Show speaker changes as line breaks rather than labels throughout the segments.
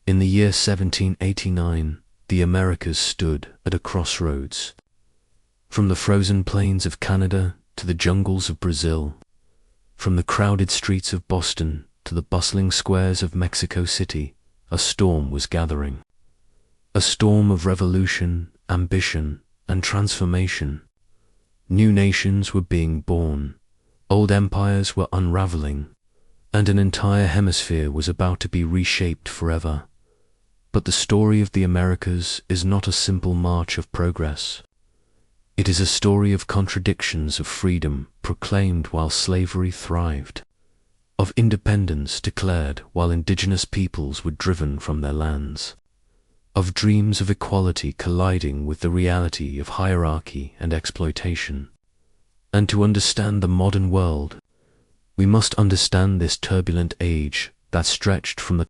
In the year 1789, the Americas stood at a crossroads. From the frozen plains of Canada to the jungles of Brazil, from the crowded streets of Boston to the bustling squares of Mexico City, a storm was gathering. A storm of revolution, ambition, and transformation. New nations were being born, old empires were unraveling, and an entire hemisphere was about to be reshaped forever. But the story of the Americas is not a simple march of progress. It is a story of contradictions, of freedom proclaimed while slavery thrived, of independence declared while indigenous peoples were driven from their lands, of dreams of equality colliding with the reality of hierarchy and exploitation. And to understand the modern world, we must understand this turbulent age that stretched from the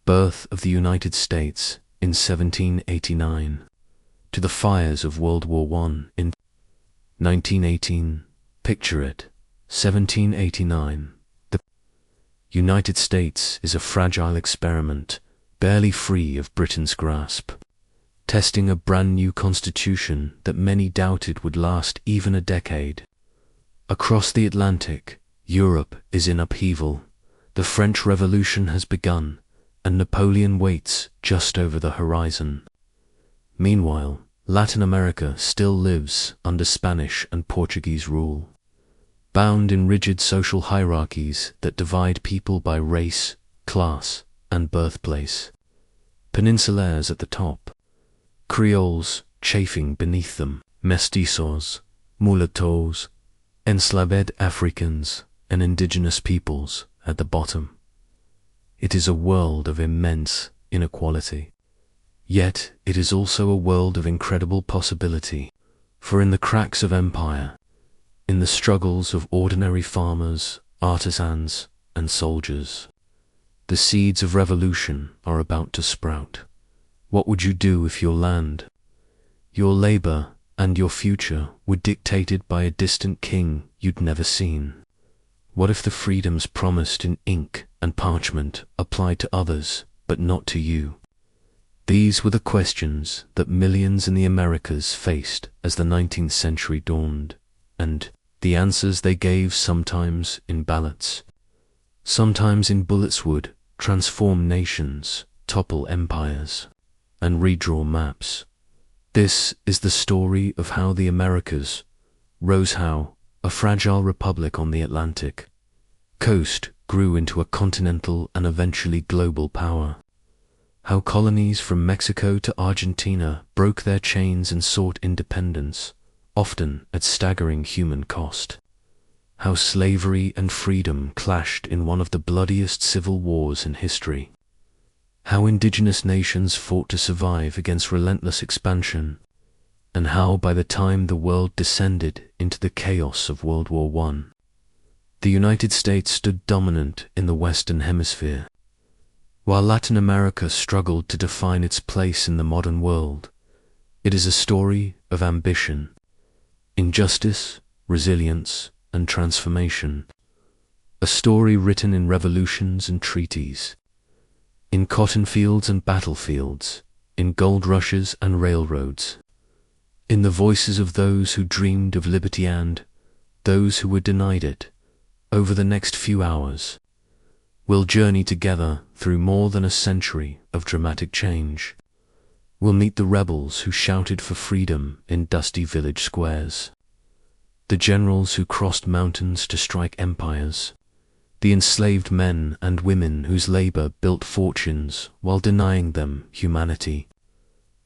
birth of the United States in 1789 to the fires of World War I in 1918. Picture it, 1789. The United States is a fragile experiment, barely free of Britain's grasp, testing a brand new constitution that many doubted would last even a decade. Across the Atlantic, Europe is in upheaval. The French Revolution has begun, and Napoleon waits just over the horizon. Meanwhile, Latin America still lives under Spanish and Portuguese rule, bound in rigid social hierarchies that divide people by race, class, and birthplace. Peninsulaires at the top, Creoles chafing beneath them, mestizos, mulattoes, enslaved Africans, and indigenous peoples at the bottom. It is a world of immense inequality. Yet it is also a world of incredible possibility, for in the cracks of empire, in the struggles of ordinary farmers, artisans, and soldiers, the seeds of revolution are about to sprout. What would you do if your land, your labor, and your future were dictated by a distant king you'd never seen? What if the freedoms promised in ink and parchment applied to others, but not to you? These were the questions that millions in the Americas faced as the 19th century dawned, and the answers they gave, sometimes in ballots, sometimes in bullets, would transform nations, topple empires, and redraw maps. This is the story of how the Americas rose, how a fragile republic on the Atlantic coast grew into a continental and eventually global power, how colonies from Mexico to Argentina broke their chains and sought independence, often at staggering human cost, how slavery and freedom clashed in one of the bloodiest civil wars in history, how indigenous nations fought to survive against relentless expansion, and how by the time the world descended into the chaos of World War I, the United States stood dominant in the Western Hemisphere, while Latin America struggled to define its place in the modern world. It is a story of ambition, injustice, resilience, and transformation, a story written in revolutions and treaties, in cotton fields and battlefields, in gold rushes and railroads, in the voices of those who dreamed of liberty and those who were denied it. Over the next few hours, we'll journey together through more than a century of dramatic change. We'll meet the rebels who shouted for freedom in dusty village squares, the generals who crossed mountains to strike empires, the enslaved men and women whose labor built fortunes while denying them humanity,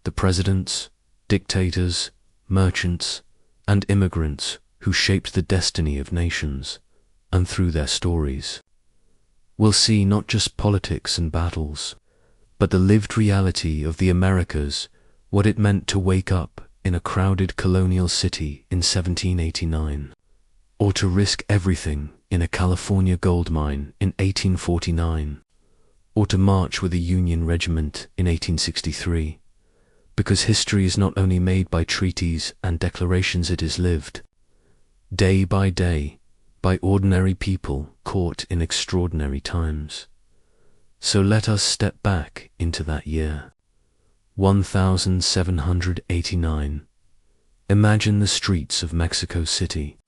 the presidents, dictators, merchants, and immigrants who shaped the destiny of nations, and through their stories, we'll see not just politics and battles, but the lived reality of the Americas, what it meant to wake up in a crowded colonial city in 1789, or to risk everything in a California gold mine in 1849, or to march with a Union regiment in 1863, because history is not only made by treaties and declarations, it is lived, day by day, by ordinary people caught in extraordinary times. So let us step back into that year, 1789. Imagine the streets of Mexico City,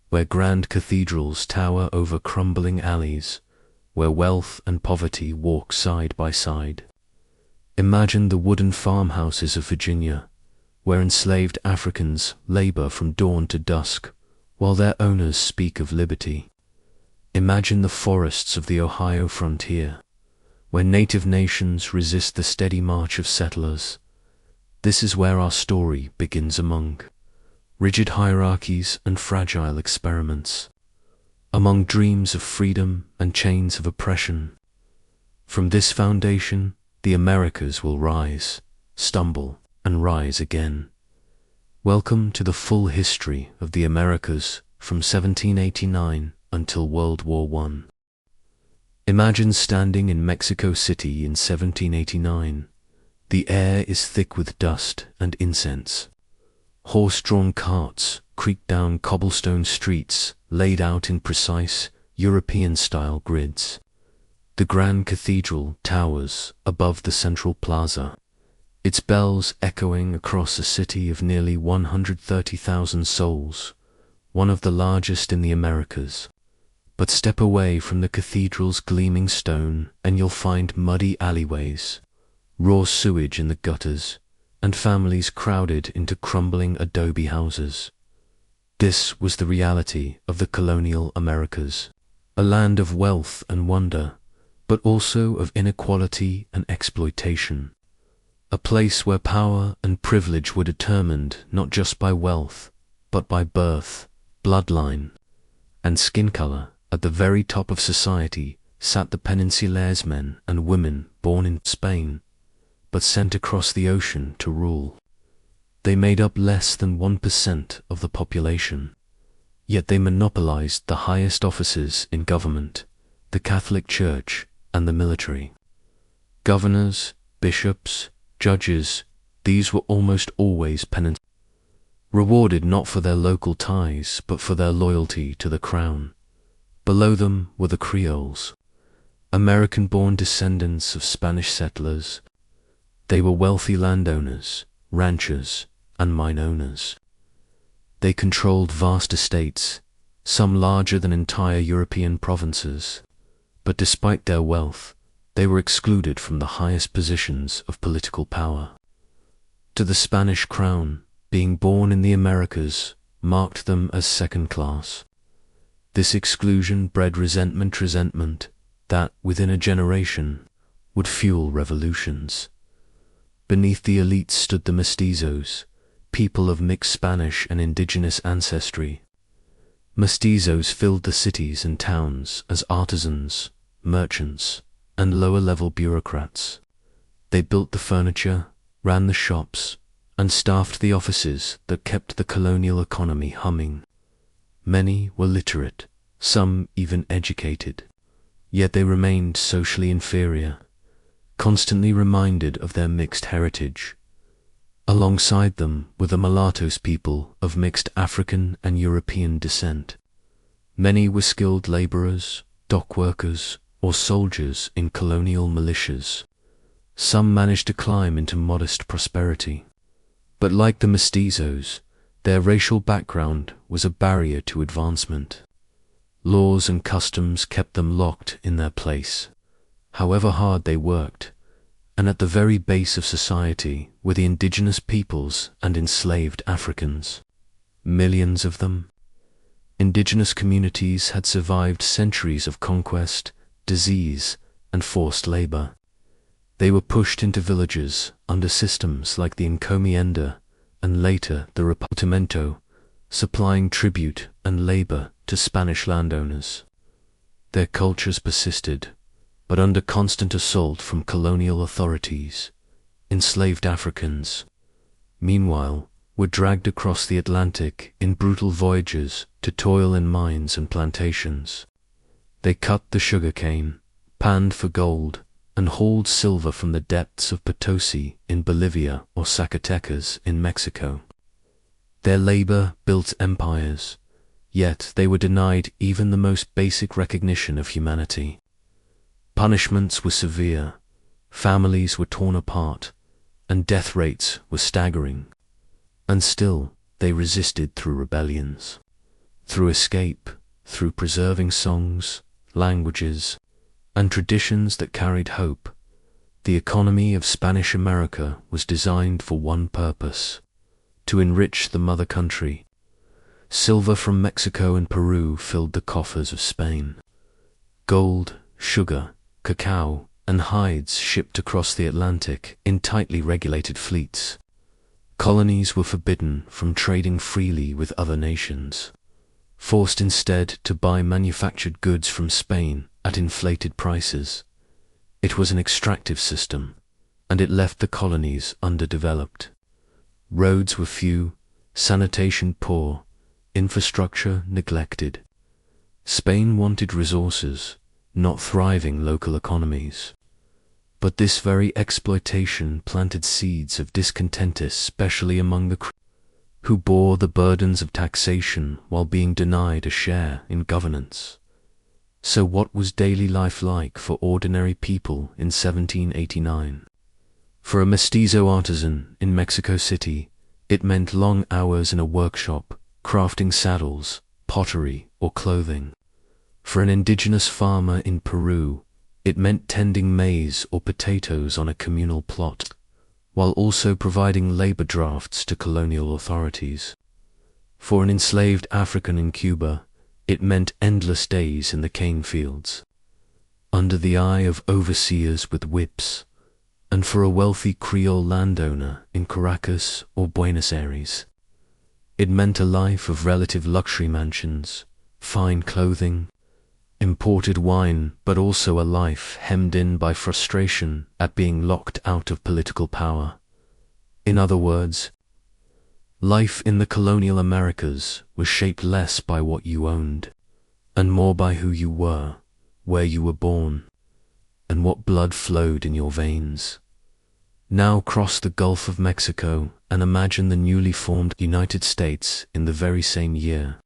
where grand cathedrals tower over crumbling alleys, where wealth and poverty walk side by side. Imagine the wooden farmhouses of Virginia, where enslaved Africans labor from dawn to dusk, while their owners speak of liberty. Imagine the forests of the Ohio frontier, where native nations resist the steady march of settlers. This is where our story begins, among rigid hierarchies and fragile experiments, among dreams of freedom and chains of oppression. From this foundation, the Americas will rise, stumble, and rise again. Welcome to the full history of the Americas from 1789 until World War I. Imagine standing in Mexico City in 1789. The air is thick with dust and incense. Horse-drawn carts creak down cobblestone streets laid out in precise European-style grids. The grand cathedral towers above the central plaza, its bells echoing across a city of nearly 130,000 souls, one of the largest in the Americas. But step away from the cathedral's gleaming stone and you'll find muddy alleyways, raw sewage in the gutters, and families crowded into crumbling adobe houses. This was the reality of the colonial Americas, a land of wealth and wonder, but also of inequality and exploitation. A place where power and privilege were determined not just by wealth, but by birth, bloodline, and skin color. At the very top of society sat the Peninsulares, men and women born in Spain, but sent across the ocean to rule. They made up less than 1% of the population, yet they monopolized the highest offices in government, the Catholic Church, and the military. Governors, bishops, judges, these were almost always penitent, rewarded not for their local ties, but for their loyalty to the crown. Below them were the Creoles, American-born descendants of Spanish settlers. They were wealthy landowners, ranchers, and mine owners. They controlled vast estates, some larger than entire European provinces, but despite their wealth, they were excluded from the highest positions of political power. To the Spanish crown, being born in the Americas marked them as second class. This exclusion bred resentment that, within a generation, would fuel revolutions. Beneath the elites stood the mestizos, people of mixed Spanish and indigenous ancestry. Mestizos filled the cities and towns as artisans, merchants, and lower-level bureaucrats. They built the furniture, ran the shops, and staffed the offices that kept the colonial economy humming. Many were literate, some even educated, yet they remained socially inferior, constantly reminded of their mixed heritage. Alongside them were the mulattoes, people of mixed African and European descent. Many were skilled laborers, dock workers, or soldiers in colonial militias. Some managed to climb into modest prosperity. But like the mestizos, their racial background was a barrier to advancement. Laws and customs kept them locked in their place, however hard they worked, and at the very base of society were the indigenous peoples and enslaved Africans. Millions of them. Indigenous communities had survived centuries of conquest, disease, and forced labor. They were pushed into villages under systems like the encomienda and later the repartimento, supplying tribute and labor to Spanish landowners. Their cultures persisted, but under constant assault from colonial authorities. Enslaved Africans, meanwhile, were dragged across the Atlantic in brutal voyages to toil in mines and plantations. They cut the sugarcane, panned for gold, and hauled silver from the depths of Potosi in Bolivia or Zacatecas in Mexico. Their labor built empires, yet they were denied even the most basic recognition of humanity. Punishments were severe, families were torn apart, and death rates were staggering. And still, they resisted through rebellions, through escape, through preserving songs, languages, and traditions that carried hope. The economy of Spanish America was designed for one purpose: to enrich the mother country. Silver from Mexico and Peru filled the coffers of Spain. Gold, sugar, cacao, and hides shipped across the Atlantic in tightly regulated fleets. Colonies were forbidden from trading freely with other nations, forced instead to buy manufactured goods from Spain at inflated prices. It was an extractive system, and it left the colonies underdeveloped. Roads were few, sanitation poor, infrastructure neglected. Spain wanted resources, not thriving local economies. But this very exploitation planted seeds of discontent, especially among the who bore the burdens of taxation while being denied a share in governance. So what was daily life like for ordinary people in 1789? For a mestizo artisan in Mexico City, it meant long hours in a workshop, crafting saddles, pottery, or clothing. For an indigenous farmer in Peru, it meant tending maize or potatoes on a communal plot, while also providing labor drafts to colonial authorities. For an enslaved African in Cuba, it meant endless days in the cane fields, under the eye of overseers with whips. And for a wealthy Creole landowner in Caracas or Buenos Aires, it meant a life of relative luxury mansions, fine clothing, imported wine, but also a life hemmed in by frustration at being locked out of political power. In other words, life in the colonial Americas was shaped less by what you owned, and more by who you were, where you were born, and what blood flowed in your veins. Now cross the Gulf of Mexico and imagine the newly formed United States in the very same year.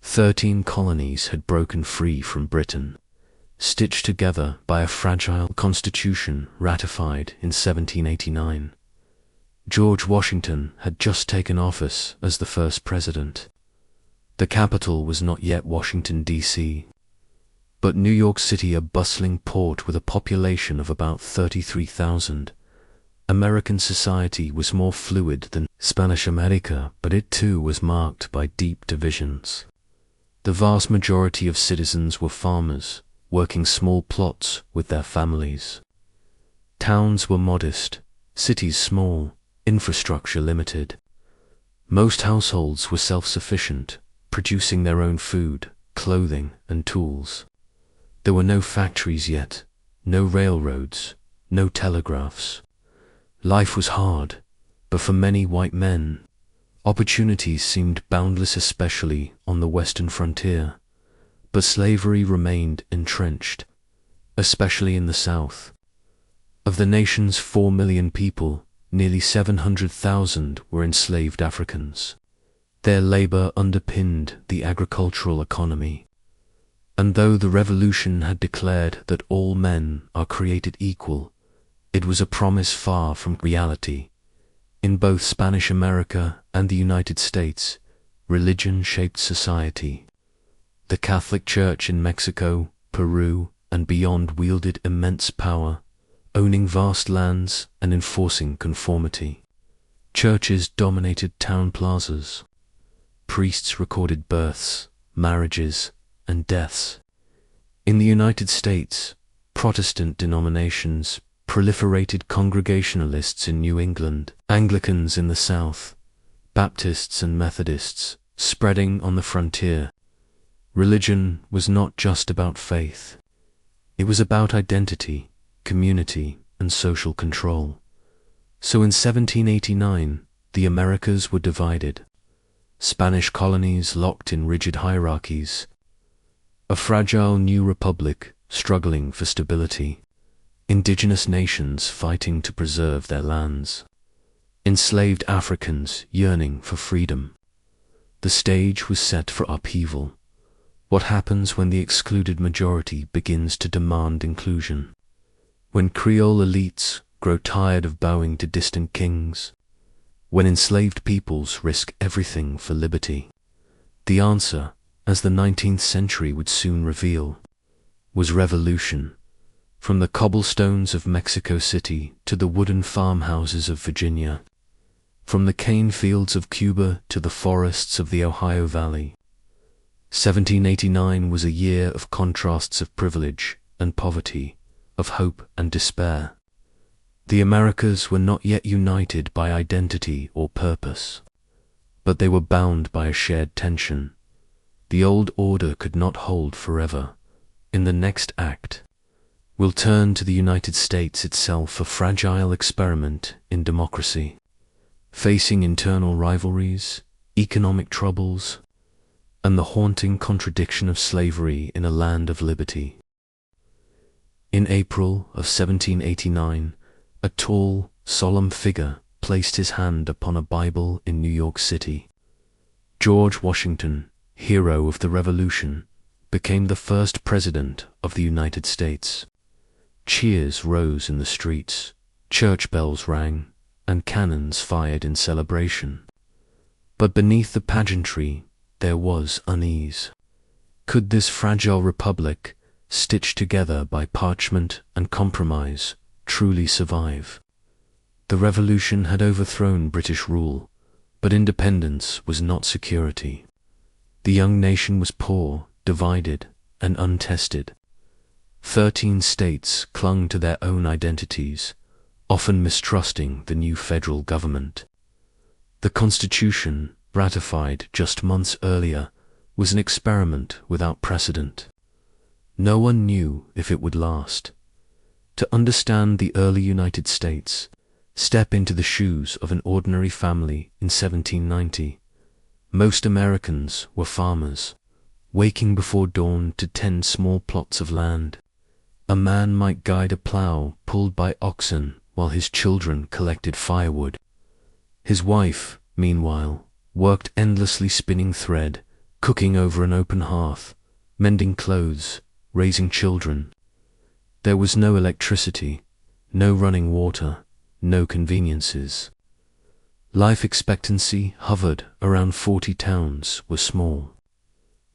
13 colonies had broken free from Britain, stitched together by a fragile constitution ratified in 1789. George Washington had just taken office as the first president. The capital was not yet Washington, D.C., but New York City, a bustling port with a population of about 33,000. American society was more fluid than Spanish America, but it too was marked by deep divisions. The vast majority of citizens were farmers, working small plots with their families. Towns were modest, cities small, infrastructure limited. Most households were self-sufficient, producing their own food, clothing, and tools. There were no factories yet, no railroads, no telegraphs. Life was hard, but for many white men, opportunities seemed boundless, especially on the western frontier. But slavery remained entrenched, especially in the South. Of the nation's 4 million people, nearly 700,000 were enslaved Africans. Their labor underpinned the agricultural economy. And though the revolution had declared that all men are created equal, it was a promise far from reality. In both Spanish America and the United States, religion shaped society. The Catholic Church in Mexico, Peru, and beyond wielded immense power, owning vast lands and enforcing conformity. Churches dominated town plazas. Priests recorded births, marriages, and deaths. In the United States, Protestant denominations proliferated: Congregationalists in New England, Anglicans in the South, Baptists and Methodists spreading on the frontier. Religion was not just about faith. It was about identity, community, and social control. So in 1789, the Americas were divided. Spanish colonies locked in rigid hierarchies. A fragile new republic struggling for stability. Indigenous nations fighting to preserve their lands. Enslaved Africans yearning for freedom. The stage was set for upheaval. What happens when the excluded majority begins to demand inclusion? When Creole elites grow tired of bowing to distant kings? When enslaved peoples risk everything for liberty? The answer, as the 19th century would soon reveal, was revolution. From the cobblestones of Mexico City to the wooden farmhouses of Virginia, from the cane fields of Cuba to the forests of the Ohio Valley, 1789 was a year of contrasts of privilege and poverty, of hope and despair. The Americas were not yet united by identity or purpose, but they were bound by a shared tension. The old order could not hold forever. In the next act, we'll turn to the United States itself, a fragile experiment in democracy, facing internal rivalries, economic troubles, and the haunting contradiction of slavery in a land of liberty. In April of 1789, a tall, solemn figure placed his hand upon a Bible in New York City. George Washington, hero of the Revolution, became the first president of the United States. Cheers rose in the streets, church bells rang, and cannons fired in celebration. But beneath the pageantry, there was unease. Could this fragile republic, stitched together by parchment and compromise, truly survive? The Revolution had overthrown British rule, but independence was not security. The young nation was poor, divided, and untested. 13 states clung to their own identities, often mistrusting the new federal government. The Constitution, ratified just months earlier, was an experiment without precedent. No one knew if it would last. To understand the early United States, step into the shoes of an ordinary family in 1790. Most Americans were farmers, waking before dawn to tend small plots of land. A man might guide a plow pulled by oxen while his children collected firewood. His wife, meanwhile, worked endlessly spinning thread, cooking over an open hearth, mending clothes, raising children. There was no electricity, no running water, no conveniences. Life expectancy hovered around 40. Towns were small.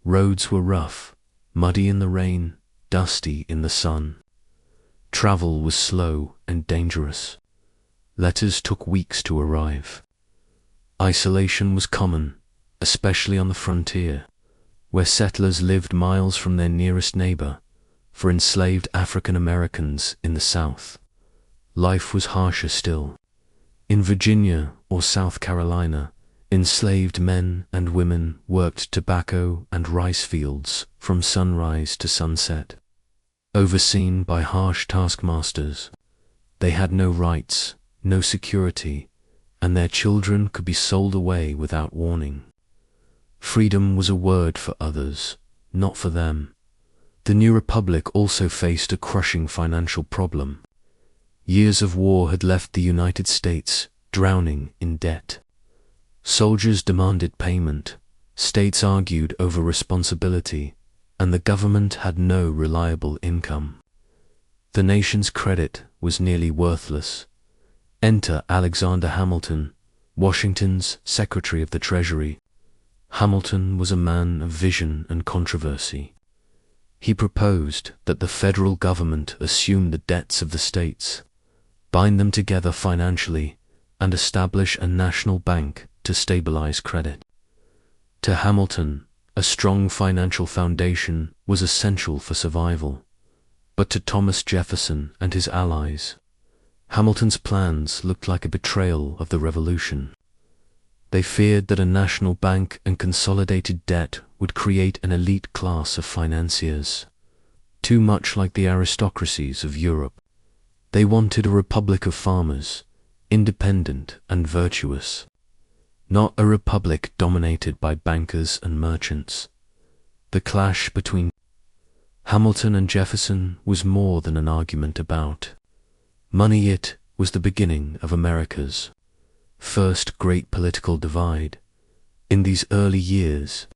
Roads were rough, muddy in the rain, dusty in the sun. Travel was slow and dangerous. Letters took weeks to arrive. Isolation was common, especially on the frontier, where settlers lived miles from their nearest neighbor. For enslaved African Americans in the South, life was harsher still. In Virginia or South Carolina, enslaved men and women worked tobacco and rice fields from sunrise to sunset. Overseen by harsh taskmasters, they had no rights, no security, and their children could be sold away without warning. Freedom was a word for others, not for them. The new republic also faced a crushing financial problem. Years of war had left the United States drowning in debt. Soldiers demanded payment, states argued over responsibility, and the government had no reliable income. The nation's credit was nearly worthless. Enter Alexander Hamilton, Washington's Secretary of the Treasury. Hamilton was a man of vision and controversy. He proposed that the federal government assume the debts of the states, bind them together financially, and establish a national bank to stabilize credit. To Hamilton, a strong financial foundation was essential for survival. But to Thomas Jefferson and his allies, Hamilton's plans looked like a betrayal of the Revolution. They feared that a national bank and consolidated debt would create an elite class of financiers, too much like the aristocracies of Europe. They wanted a republic of farmers, independent and virtuous, not a republic dominated by bankers and merchants. The clash between Hamilton and Jefferson was more than an argument about money. It was the beginning of America's first great political divide. In these early years,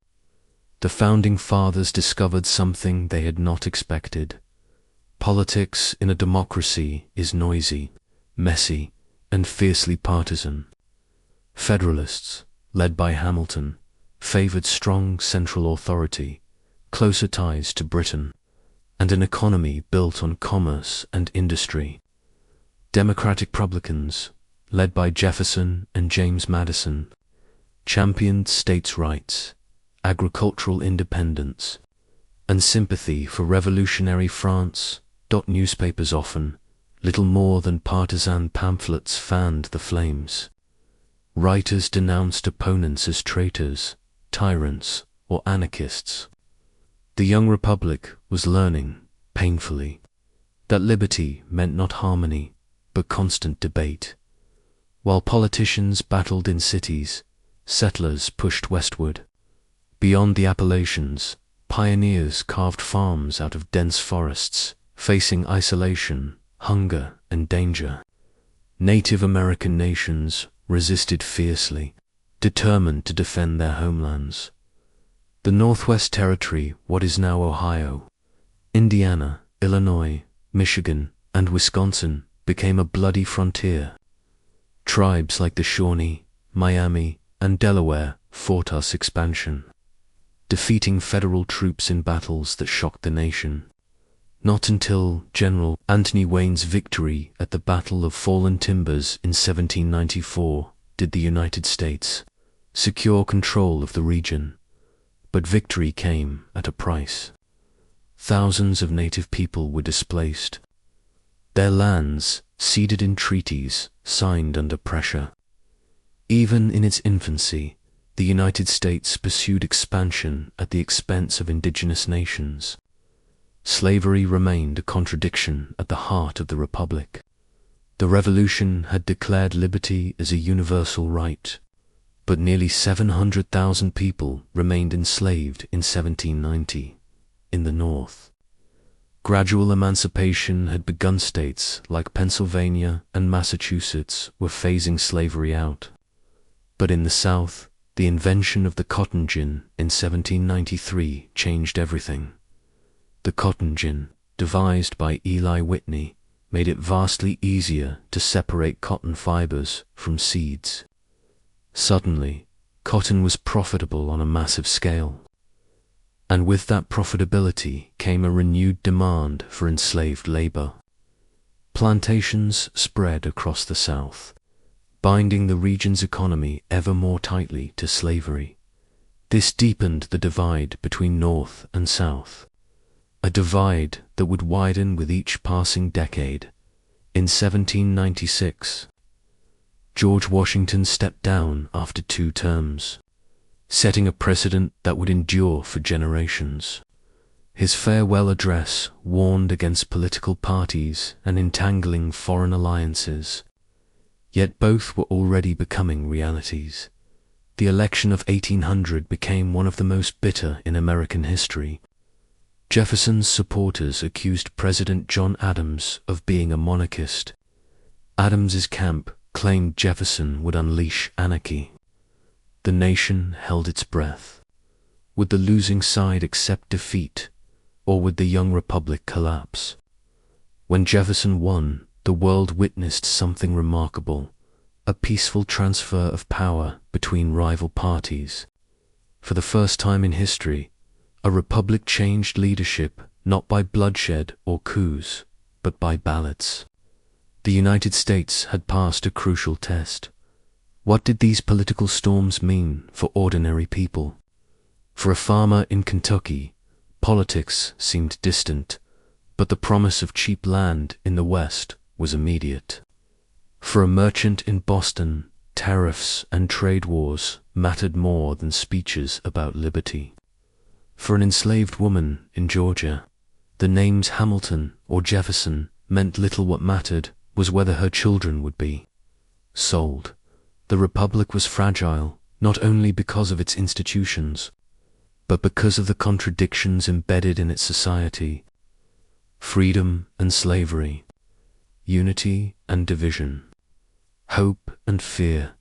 the founding fathers discovered something they had not expected. Politics in a democracy is noisy, messy, and fiercely partisan. Federalists, led by Hamilton, favored strong central authority, closer ties to Britain, and an economy built on commerce and industry. Democratic Republicans, led by Jefferson and James Madison, championed states' rights, agricultural independence, and sympathy for revolutionary France. Newspapers often, little more than partisan pamphlets, fanned the flames. Writers denounced opponents as traitors, tyrants, or anarchists. The young republic was learning, painfully, that liberty meant not harmony, but constant debate. While politicians battled in cities, settlers pushed westward. Beyond the Appalachians, pioneers carved farms out of dense forests, facing isolation, hunger, and danger. Native American nations resisted fiercely, determined to defend their homelands. The Northwest Territory, what is now Ohio, Indiana, Illinois, Michigan, and Wisconsin, became a bloody frontier. Tribes like the Shawnee, Miami, and Delaware fought us expansion, defeating federal troops in battles that shocked the nation. Not until General Anthony Wayne's victory at the Battle of Fallen Timbers in 1794 did the United States secure control of the region. But victory came at a price. Thousands of native people were displaced. Their lands, ceded in treaties, signed under pressure. Even in its infancy, the United States pursued expansion at the expense of indigenous nations. Slavery remained a contradiction at the heart of the Republic. The Revolution had declared liberty as a universal right, but nearly 700,000 people remained enslaved in 1790, in the North. Gradual emancipation had begun. States like Pennsylvania and Massachusetts were phasing slavery out. But in the South, the invention of the cotton gin in 1793 changed everything. The cotton gin, devised by Eli Whitney, made it vastly easier to separate cotton fibers from seeds. Suddenly, cotton was profitable on a massive scale. And with that profitability came a renewed demand for enslaved labor. Plantations spread across the South, binding the region's economy ever more tightly to slavery. This deepened the divide between North and South, a divide that would widen with each passing decade. In 1796, George Washington stepped down after 2 terms, setting a precedent that would endure for generations. His farewell address warned against political parties and entangling foreign alliances. Yet both were already becoming realities. The election of 1800 became one of the most bitter in American history. Jefferson's supporters accused President John Adams of being a monarchist. Adams's camp claimed Jefferson would unleash anarchy. The nation held its breath. Would the losing side accept defeat, or would the young republic collapse? When Jefferson won, the world witnessed something remarkable, a peaceful transfer of power between rival parties. For the first time in history, a republic changed leadership not by bloodshed or coups, but by ballots. The United States had passed a crucial test. What did these political storms mean for ordinary people? For a farmer in Kentucky, politics seemed distant, but the promise of cheap land in the West was immediate. For a merchant in Boston, tariffs and trade wars mattered more than speeches about liberty. For an enslaved woman in Georgia, the names Hamilton or Jefferson meant little. What mattered was whether her children would be sold. The Republic was fragile, not only because of its institutions, but because of the contradictions embedded in its society. Freedom and slavery, unity and division, hope and fear.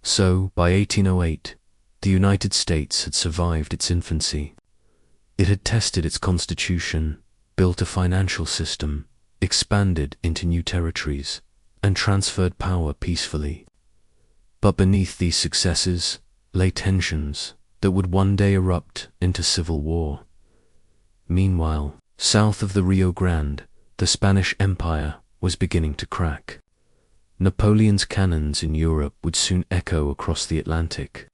So, by 1808, The United States had survived its infancy. It had tested its constitution, built a financial system, expanded into new territories, and transferred power peacefully. But beneath these successes lay tensions that would one day erupt into civil war. Meanwhile, south of the Rio Grande, the Spanish Empire was beginning to crack. Napoleon's cannons in Europe would soon echo across the Atlantic,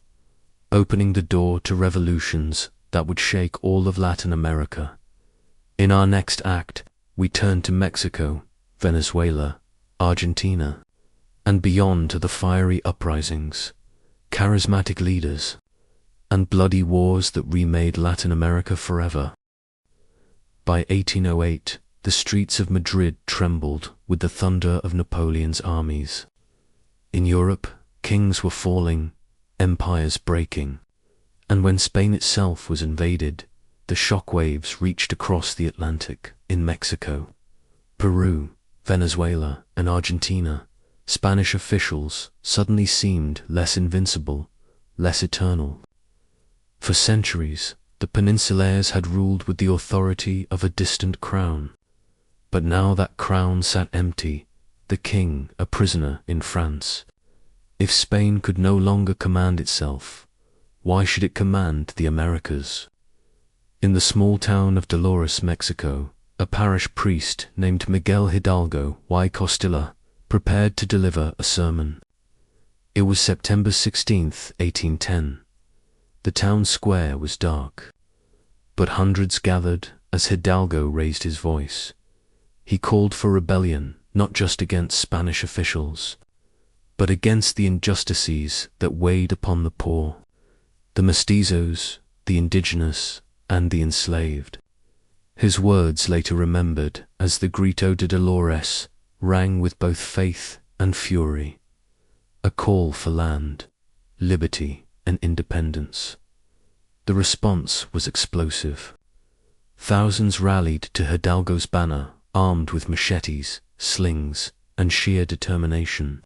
opening the door to revolutions that would shake all of Latin America. In our next act, we turn to Mexico, Venezuela, Argentina, and beyond to the fiery uprisings, charismatic leaders, and bloody wars that remade Latin America forever. By 1808, the streets of Madrid trembled with the thunder of Napoleon's armies. In Europe, kings were falling, empires breaking, and when Spain itself was invaded, the shockwaves reached across the Atlantic. In Mexico, Peru, Venezuela, and Argentina, Spanish officials suddenly seemed less invincible, less eternal. For centuries, the Peninsulares had ruled with the authority of a distant crown. But now that crown sat empty, the king a prisoner in France. If Spain could no longer command itself, why should it command the Americas? In the small town of Dolores, Mexico, a parish priest named Miguel Hidalgo y Costilla prepared to deliver a sermon. It was September 16th, 1810. The town square was dark, but hundreds gathered as Hidalgo raised his voice. He called for rebellion, not just against Spanish officials, but against the injustices that weighed upon the poor, the mestizos, the indigenous, and the enslaved. His words, later remembered as the Grito de Dolores, rang with both faith and fury, a call for land, liberty, and independence. The response was explosive. Thousands rallied to Hidalgo's banner, armed with machetes, slings, and sheer determination.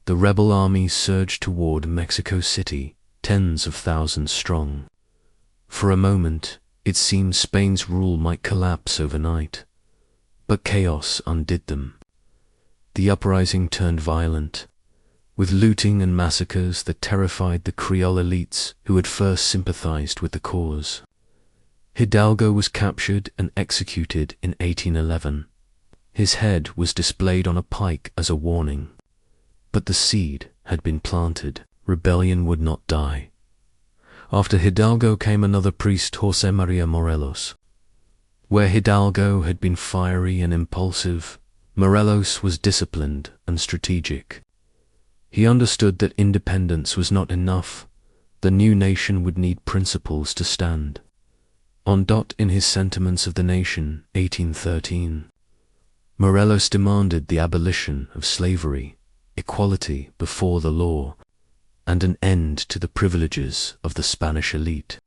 The rebel army surged toward Mexico City, tens of thousands strong. For a moment, it seemed Spain's rule might collapse overnight, but chaos undid them. The uprising turned violent, with looting and massacres that terrified the Creole elites who had first sympathized with the cause. Hidalgo was captured and executed in 1811. His head was displayed on a pike as a warning. But the seed had been planted. Rebellion would not die. After Hidalgo came another priest, José María Morelos. Where Hidalgo had been fiery and impulsive, Morelos was disciplined and strategic. He understood that independence was not enough. The new nation would need principles to stand. In his Sentiments of the Nation, 1813, Morelos demanded the abolition of slavery, equality before the law, and an end to the privileges of the Spanish elite.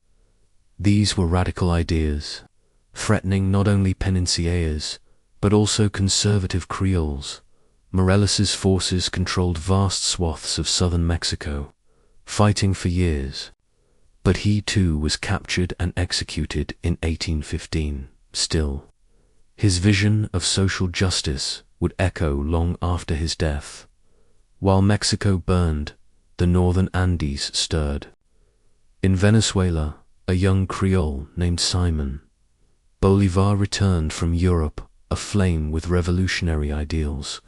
These were radical ideas, threatening not only Peninsulares, but also conservative Creoles. Morelos's forces controlled vast swaths of southern Mexico, fighting for years. But he too was captured and executed in 1815. Still, his vision of social justice would echo long after his death. While Mexico burned, the northern Andes stirred. In Venezuela, a young Creole named Simon Bolivar returned from Europe aflame with revolutionary ideals.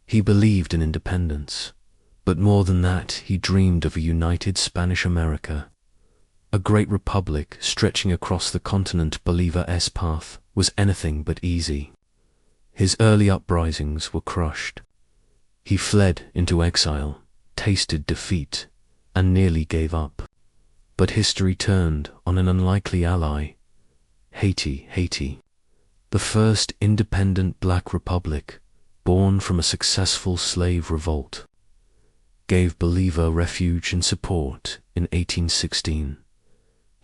He believed in independence, but more than that, he dreamed of a united Spanish America. A great republic stretching across the continent. Bolivar's path was anything but easy. His early uprisings were crushed. He fled into exile, tasted defeat, and nearly gave up. But history turned on an unlikely ally, Haiti, the first independent black republic, born from a successful slave revolt, gave Bolivar refuge and support in 1816.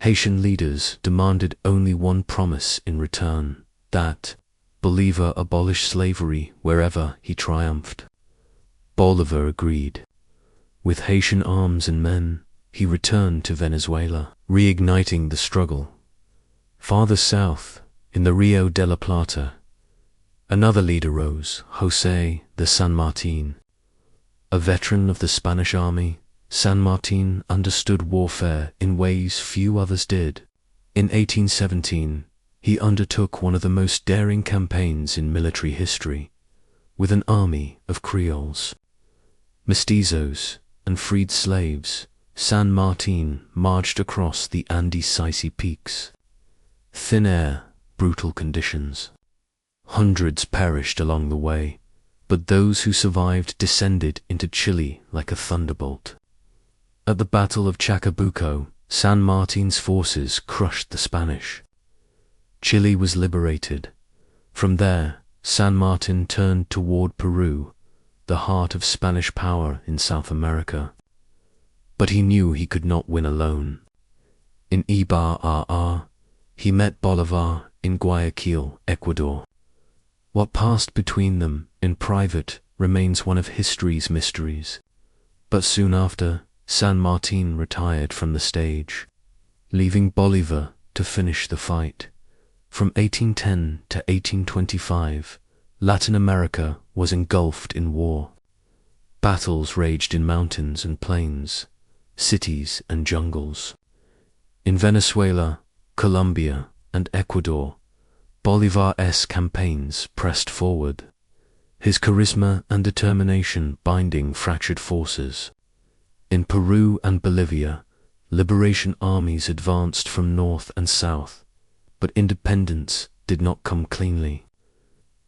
Haitian leaders demanded only one promise in return, that Bolivar abolish slavery wherever he triumphed. Bolivar agreed. With Haitian arms and men, he returned to Venezuela, reigniting the struggle. Farther south, in the Rio de la Plata, another leader rose, José de San Martín. A veteran of the Spanish army, San Martín understood warfare in ways few others did. In 1817, he undertook one of the most daring campaigns in military history, with an army of Creoles, mestizos, and freed slaves. San Martín marched across the Andes-Sisi peaks. Thin air, brutal conditions. Hundreds perished along the way, but those who survived descended into Chile like a thunderbolt. At the Battle of Chacabuco, San Martín's forces crushed the Spanish. Chile was liberated. From there, San Martín turned toward Peru, the heart of Spanish power in South America. But he knew he could not win alone. In Ibarra, he met Bolivar in Guayaquil, Ecuador. What passed between them in private remains one of history's mysteries. But soon after, San Martín retired from the stage, leaving Bolivar to finish the fight. From 1810 to 1825, Latin America was engulfed in war. Battles raged in mountains and plains, cities and jungles. In Venezuela, Colombia, and Ecuador, Bolivar's campaigns pressed forward, his charisma and determination binding fractured forces. In Peru and Bolivia, liberation armies advanced from north and south, but independence did not come cleanly.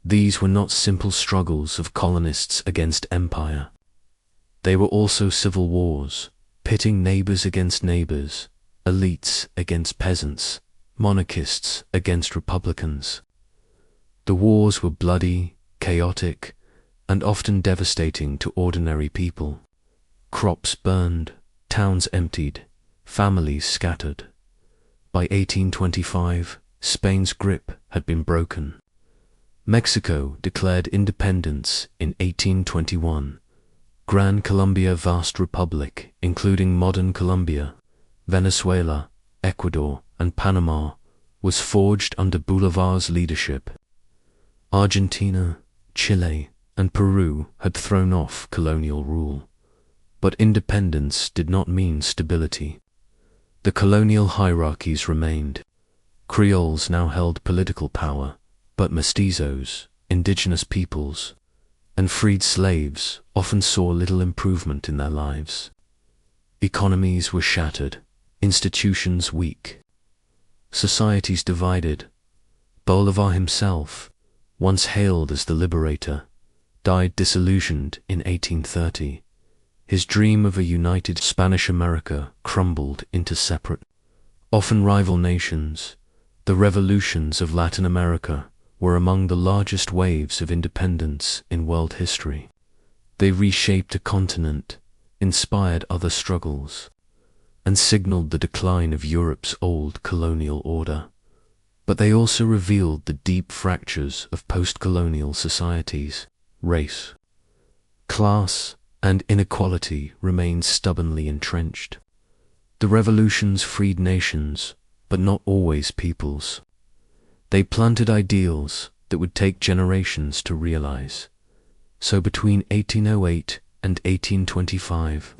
These were not simple struggles of colonists against empire. They were also civil wars, pitting neighbors against neighbors, elites against peasants, monarchists against republicans. The wars were bloody, chaotic, and often devastating to ordinary people. Crops burned, towns emptied, families scattered. By 1825, Spain's grip had been broken. Mexico declared independence in 1821. Gran Colombia, vast republic, including modern Colombia, Venezuela, Ecuador, and Panama, was forged under Bolivar's leadership. Argentina, Chile, and Peru had thrown off colonial rule. But independence did not mean stability. The colonial hierarchies remained. Creoles now held political power, but mestizos, indigenous peoples, and freed slaves often saw little improvement in their lives. Economies were shattered, institutions weak, societies divided. Bolivar himself, once hailed as the liberator, died disillusioned in 1830. His dream of a united Spanish America crumbled into separate, often rival nations. The revolutions of Latin America were among the largest waves of independence in world history. They reshaped a continent, inspired other struggles, and signaled the decline of Europe's old colonial order. But they also revealed the deep fractures of post-colonial societies. Race, class, and inequality remained stubbornly entrenched. The revolutions freed nations, but not always peoples. They planted ideals that would take generations to realize. So between 1808 and 1825,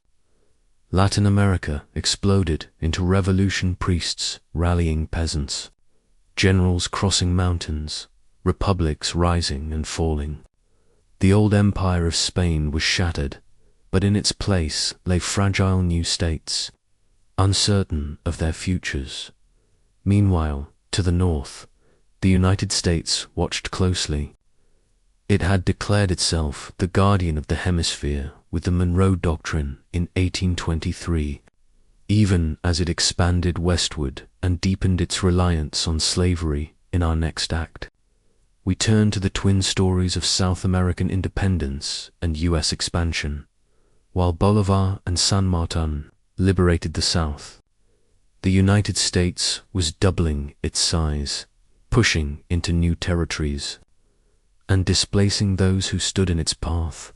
Latin America exploded into revolution priests rallying peasants, generals crossing mountains, republics rising and falling. The old empire of Spain was shattered, but in its place lay fragile new states, uncertain of their futures. Meanwhile, to the north, the United States watched closely. It had declared itself the guardian of the hemisphere with the Monroe Doctrine in 1823, even as it expanded westward and deepened its reliance on slavery in our next act. We turn to the twin stories of South American independence and U.S. expansion. While Bolivar and San Martín liberated the South, the United States was doubling its size, pushing into new territories, and displacing those who stood in its path.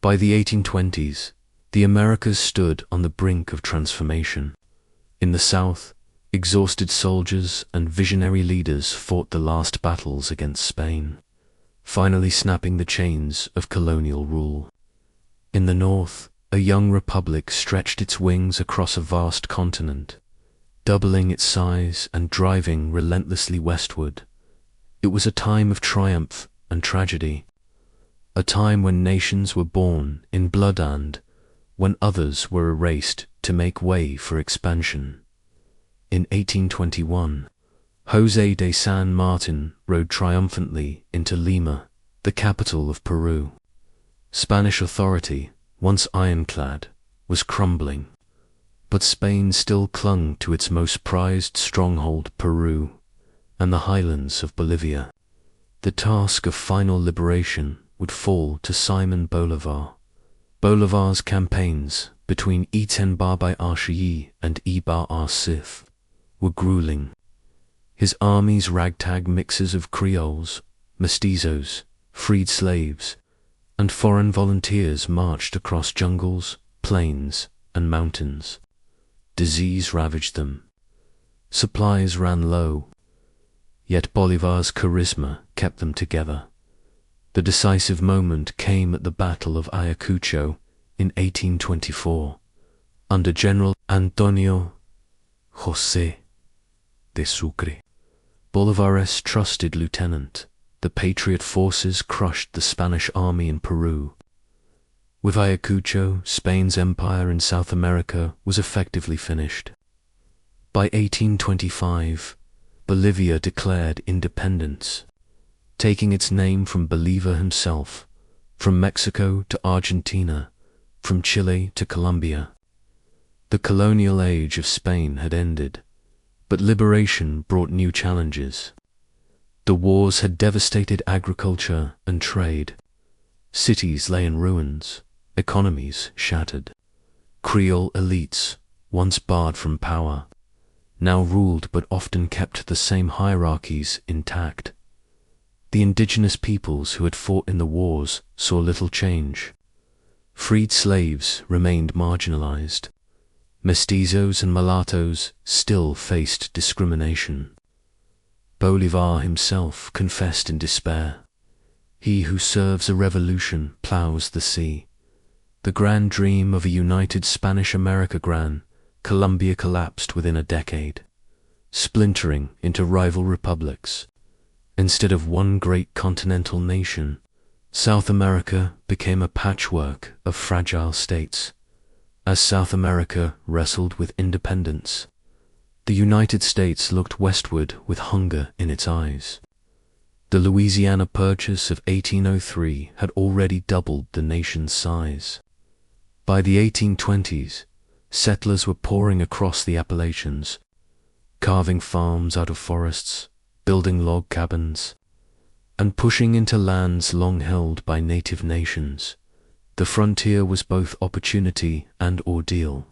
By the 1820s, The Americas stood on the brink of transformation. In the South, exhausted soldiers and visionary leaders fought the last battles against Spain, finally snapping the chains of colonial rule. In the North, a young republic stretched its wings across a vast continent, doubling its size and driving relentlessly westward. It was a time of triumph and tragedy, a time when nations were born in blood and when others were erased to make way for expansion. In 1821, José de San Martin rode triumphantly into Lima, the capital of Peru. Spanish authority, once ironclad, was crumbling, but Spain still clung to its most prized stronghold, Peru, and the highlands of Bolivia. The task of final liberation would fall to Simón Bolívar. Bolivar's campaigns between Iten-Bar-by-Archie and Ibar-Arsif were grueling. His army's ragtag mixes of Creoles, mestizos, freed slaves, and foreign volunteers marched across jungles, plains, and mountains. Disease ravaged them. Supplies ran low, yet Bolivar's charisma kept them together. The decisive moment came at the Battle of Ayacucho in 1824, under General Antonio José de Sucre, Bolivar's trusted lieutenant. The Patriot forces crushed the Spanish army in Peru. With Ayacucho, Spain's empire in South America was effectively finished. By 1825, Bolivia declared independence, taking its name from Bolívar himself, from Mexico to Argentina, from Chile to Colombia. The colonial age of Spain had ended, but liberation brought new challenges. The wars had devastated agriculture and trade. Cities lay in ruins, economies shattered. Creole elites, once barred from power, now ruled but often kept the same hierarchies intact. The indigenous peoples who had fought in the wars saw little change. Freed slaves remained marginalized. Mestizos and mulattoes still faced discrimination. Bolívar himself confessed in despair. He who serves a revolution plows the sea. The grand dream of a united Spanish America Colombia collapsed within a decade, splintering into rival republics. Instead of one great continental nation, South America became a patchwork of fragile states. As South America wrestled with independence, the United States looked westward with hunger in its eyes. The Louisiana Purchase of 1803 had already doubled the nation's size. By the 1820s, settlers were pouring across the Appalachians, carving farms out of forests, building log cabins, and pushing into lands long held by native nations. The frontier was both opportunity and ordeal.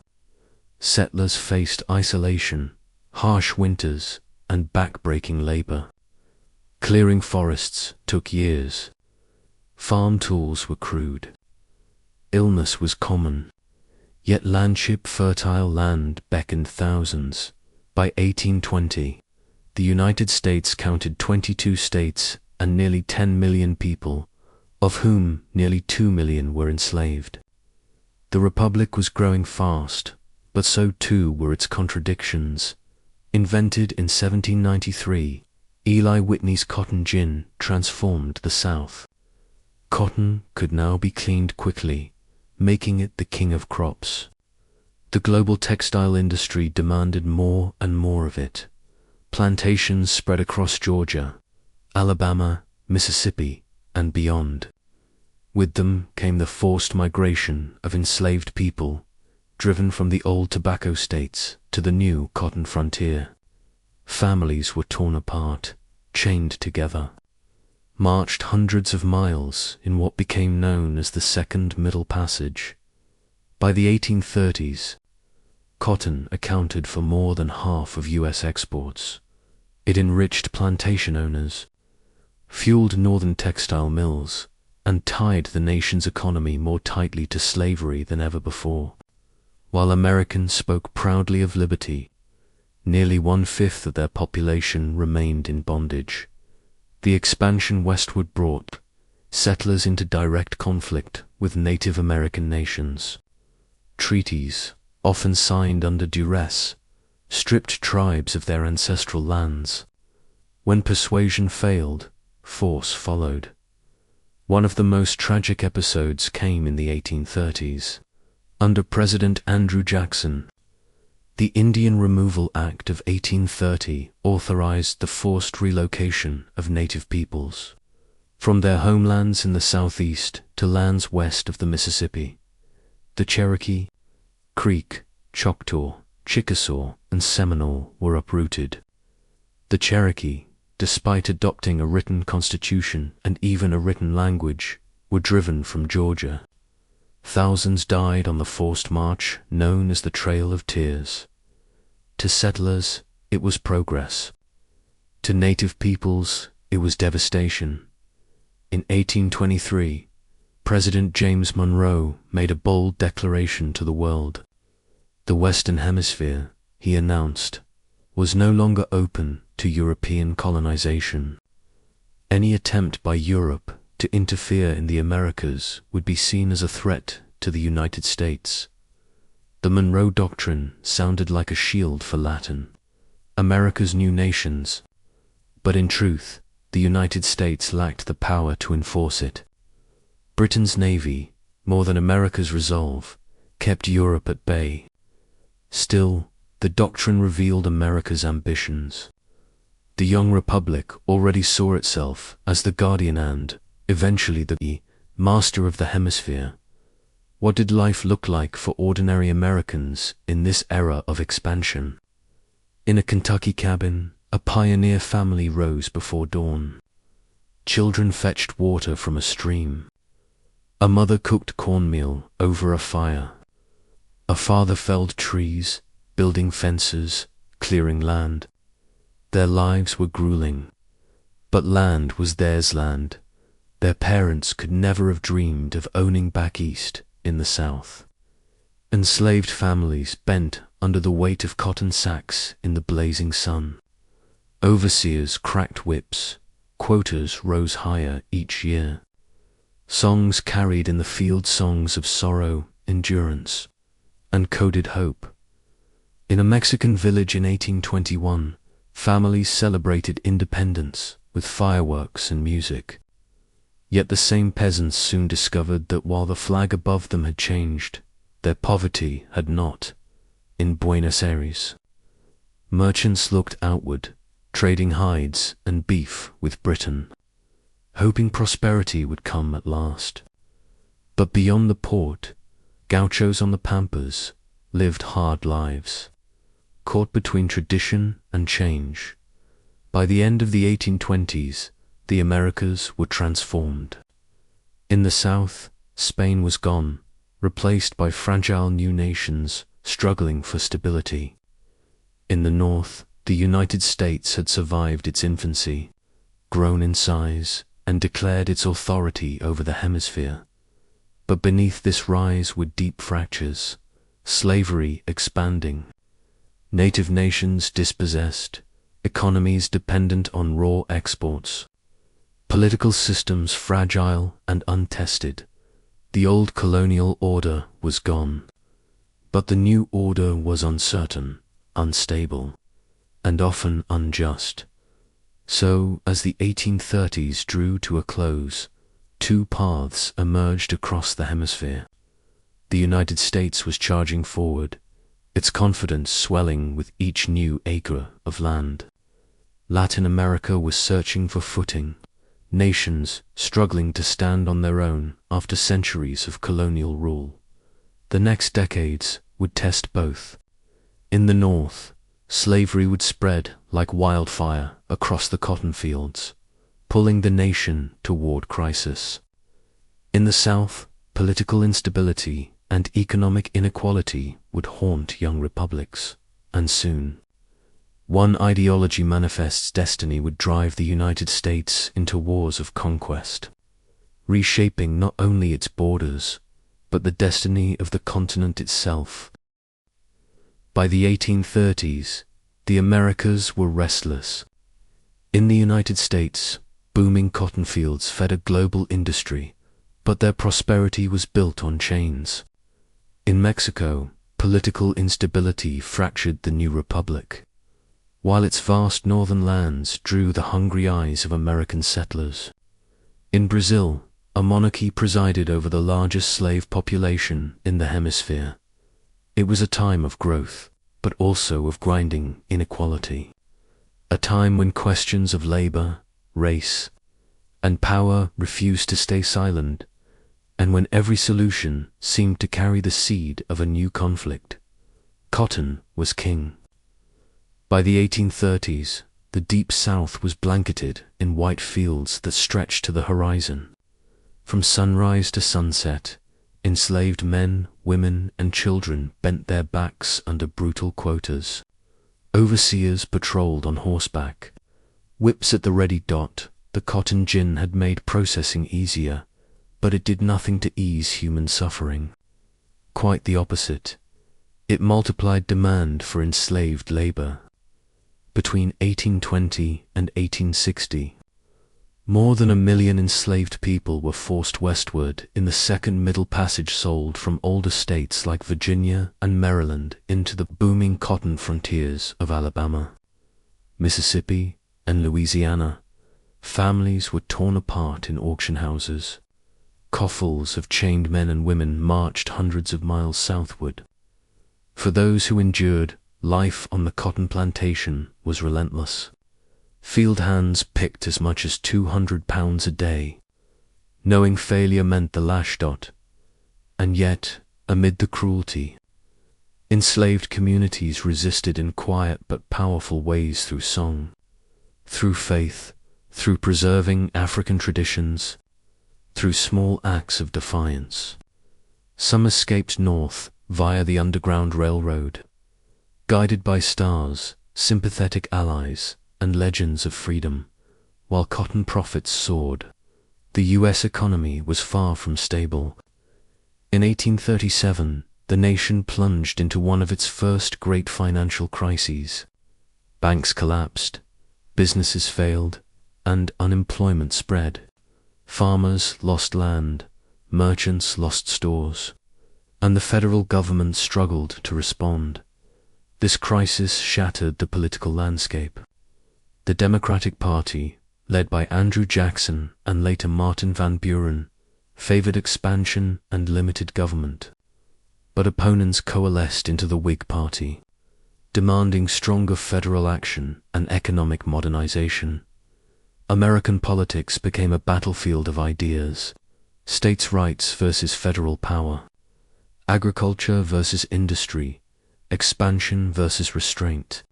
Settlers faced isolation, harsh winters, and back-breaking labor. Clearing forests took years. Farm tools were crude. Illness was common, yet landship fertile land beckoned thousands. By 1820, the United States counted 22 states and nearly 10 million people, of whom nearly 2 million were enslaved. The Republic was growing fast, but so too were its contradictions. Invented in 1793, Eli Whitney's cotton gin transformed the South. Cotton could now be cleaned quickly, making it the king of crops. The global textile industry demanded more and more of it. Plantations spread across Georgia, Alabama, Mississippi, and beyond. With them came the forced migration of enslaved people, driven from the old tobacco states to the new cotton frontier. Families were torn apart, chained together, marched hundreds of miles in what became known as the Second Middle Passage. By the 1830s, cotton accounted for more than half of U.S. exports. It enriched plantation owners, fueled northern textile mills, and tied the nation's economy more tightly to slavery than ever before. While Americans spoke proudly of liberty, nearly 1/5 of their population remained in bondage. The expansion westward brought settlers into direct conflict with Native American nations. Treaties, often signed under duress, stripped tribes of their ancestral lands. When persuasion failed, force followed. One of the most tragic episodes came in the 1830s. Under President Andrew Jackson, the Indian Removal Act of 1830 authorized the forced relocation of native peoples from their homelands in the southeast to lands west of the Mississippi. The Cherokee, Creek, Choctaw, Chickasaw, and Seminole were uprooted. The Cherokee, despite adopting a written constitution and even a written language, were driven from Georgia. Thousands died on the forced march known as the Trail of Tears. To settlers, it was progress. To native peoples, it was devastation. In 1823, President James Monroe made a bold declaration to the world. The Western Hemisphere, he announced, was no longer open to European colonization. Any attempt by Europe to interfere in the Americas would be seen as a threat to the United States. The Monroe Doctrine sounded like a shield for Latin, America's new nations, but in truth, the United States lacked the power to enforce it. Britain's navy, more than America's resolve, kept Europe at bay. Still, the doctrine revealed America's ambitions. The young republic already saw itself as the guardian and, eventually, the master of the hemisphere. What did life look like for ordinary Americans in this era of expansion? In a Kentucky cabin, a pioneer family rose before dawn. Children fetched water from a stream. A mother cooked cornmeal over a fire. A father felled trees, building fences, clearing land. Their lives were grueling, but land was theirs land. Their parents could never have dreamed of owning back east in the South. Enslaved families bent under the weight of cotton sacks in the blazing sun. Overseers cracked whips, quotas rose higher each year. Songs carried in the field songs of sorrow, endurance, and coded hope. In a Mexican village in 1821, families celebrated independence with fireworks and music. Yet the same peasants soon discovered that while the flag above them had changed, their poverty had not. In Buenos Aires, merchants looked outward, trading hides and beef with Britain, hoping prosperity would come at last. But beyond the port, gauchos on the pampas lived hard lives, caught between tradition and change. By the end of the 1820s, the Americas were transformed. In the South, Spain was gone, replaced by fragile new nations struggling for stability. In the North, the United States had survived its infancy, grown in size, and declared its authority over the hemisphere. But beneath this rise were deep fractures, slavery expanding, native nations dispossessed, economies dependent on raw exports, political systems fragile and untested. The old colonial order was gone, but the new order was uncertain, unstable, and often unjust. So, as the 1830s drew to a close, two paths emerged across the hemisphere. The United States was charging forward, its confidence swelling with each new acre of land. Latin America was searching for footing, nations struggling to stand on their own after centuries of colonial rule. The next decades would test both. In the North, slavery would spread like wildfire across the cotton fields, pulling the nation toward crisis. In the South, political instability and economic inequality would haunt young republics, and soon, one ideology manifest's destiny would drive the United States into wars of conquest. reshaping not only its borders, but the destiny of the continent itself. By the 1830s, the Americas were restless. In the United States, booming cotton fields fed a global industry, but their prosperity was built on chains. In Mexico, political instability fractured the new republic, while its vast northern lands drew the hungry eyes of American settlers. In Brazil, a monarchy presided over the largest slave population in the hemisphere. It was a time of growth, but also of grinding inequality. A time when questions of labor, race, and power refused to stay silent, and when every solution seemed to carry the seed of a new conflict. Cotton was king. By the 1830s, the Deep South was blanketed in white fields that stretched to the horizon. From sunrise to sunset, enslaved men, women, and children bent their backs under brutal quotas. Overseers patrolled on horseback, whips at the ready dot. The cotton gin had made processing easier, but it did nothing to ease human suffering. Quite the opposite. It multiplied demand for enslaved labor. Between 1820 and 1860, more than 1 million enslaved people were forced westward in the second Middle Passage, sold from older states like Virginia and Maryland into the booming cotton frontiers of Alabama, Mississippi, and Louisiana. Families were torn apart in auction houses. Coffles of chained men and women marched hundreds of miles southward. For those who endured, life on the cotton plantation was relentless. Field hands picked as much as 200 pounds a day, knowing failure meant the lash dot. And yet, amid the cruelty, enslaved communities resisted in quiet but powerful ways, through song, through faith, through preserving African traditions, through small acts of defiance. Some escaped north via the Underground Railroad, guided by stars, sympathetic allies, and legends of freedom. While cotton profits soared, the U.S. economy was far from stable. In 1837, the nation plunged into one of its first great financial crises. Banks collapsed, businesses failed, and unemployment spread. Farmers lost land, merchants lost stores, and the federal government struggled to respond. This crisis shattered the political landscape. The Democratic Party, led by Andrew Jackson and later Martin Van Buren, favored expansion and limited government. But opponents coalesced into the Whig Party, demanding stronger federal action and economic modernization. American politics became a battlefield of ideas: states' rights versus federal power, agriculture versus industry, expansion versus restraint.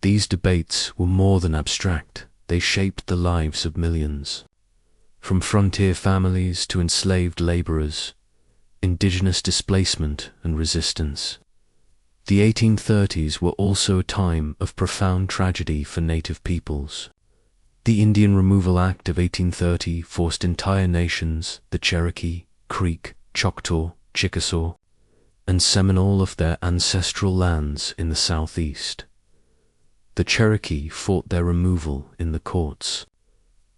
These debates were more than abstract, they shaped the lives of millions. From frontier families to enslaved laborers, indigenous displacement and resistance. The 1830s were also a time of profound tragedy for native peoples. The Indian Removal Act of 1830 forced entire nations, the Cherokee, Creek, Choctaw, Chickasaw, and Seminole, of their ancestral lands in the southeast. The Cherokee fought their removal in the courts,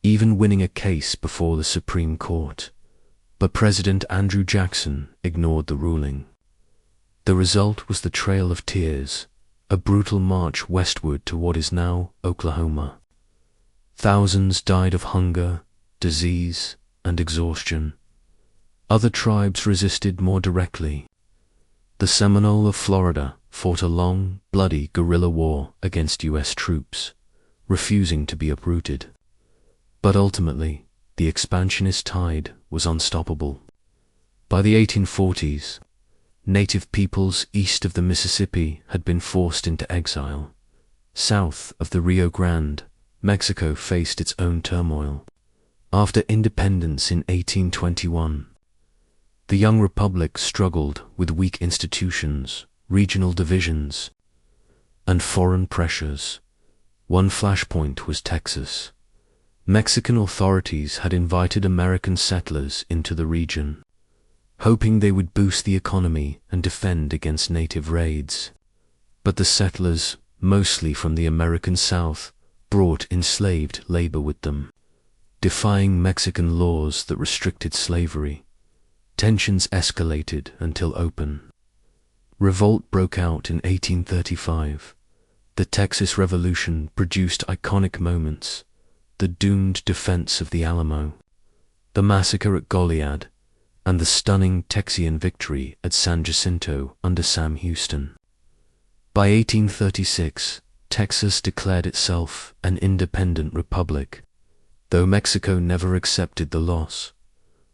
even winning a case before the Supreme Court, but President Andrew Jackson ignored the ruling. The result was the Trail of Tears, a brutal march westward to what is now Oklahoma. Thousands died of hunger, disease, and exhaustion. Other tribes resisted more directly. The Seminole of Florida fought a long, bloody guerrilla war against U.S. troops, refusing to be uprooted. But ultimately, the expansionist tide was unstoppable. By the 1840s, native peoples east of the Mississippi had been forced into exile. South of the Rio Grande, Mexico faced its own turmoil. After independence in 1821, the young republic struggled with weak institutions, regional divisions, and foreign pressures. One flashpoint was Texas. Mexican authorities had invited American settlers into the region, hoping they would boost the economy and defend against native raids. But the settlers, mostly from the American South, brought enslaved labor with them, defying Mexican laws that restricted slavery. Tensions escalated until open revolt broke out in 1835. The Texas Revolution produced iconic moments: the doomed defense of the Alamo, the massacre at Goliad, and the stunning Texian victory at San Jacinto under Sam Houston. By 1836, Texas declared itself an independent republic, though Mexico never accepted the loss.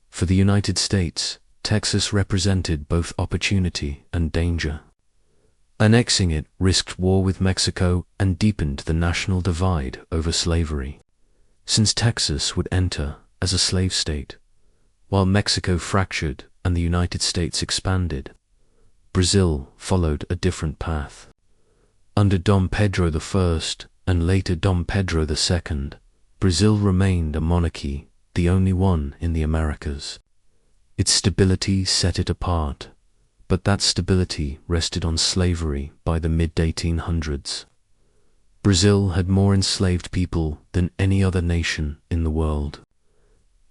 For the United States, Texas represented both opportunity and danger. Annexing it risked war with Mexico and deepened the national divide over slavery, since Texas would enter as a slave state, while Mexico fractured and the United States expanded. Brazil followed a different path. Under Dom Pedro I and later Dom Pedro II, Brazil remained a monarchy, the only one in the Americas. Its stability set it apart, but that stability rested on slavery by the mid-1800s. Brazil had more enslaved people than any other nation in the world.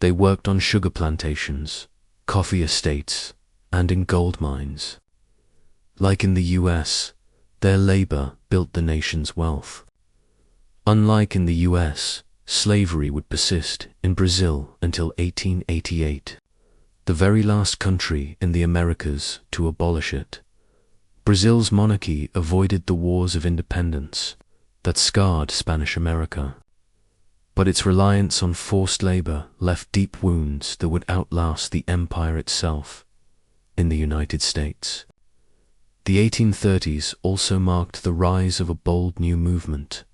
They worked on sugar plantations, coffee estates, and in gold mines. Like in the US, their labor built the nation's wealth. Unlike in the US, slavery would persist in Brazil until 1888. The very last country in the Americas to abolish it. Brazil's monarchy avoided the wars of independence that scarred Spanish America, but its reliance on forced labor left deep wounds that would outlast the empire itself. In the United States, the 1830s also marked the rise of a bold new movement: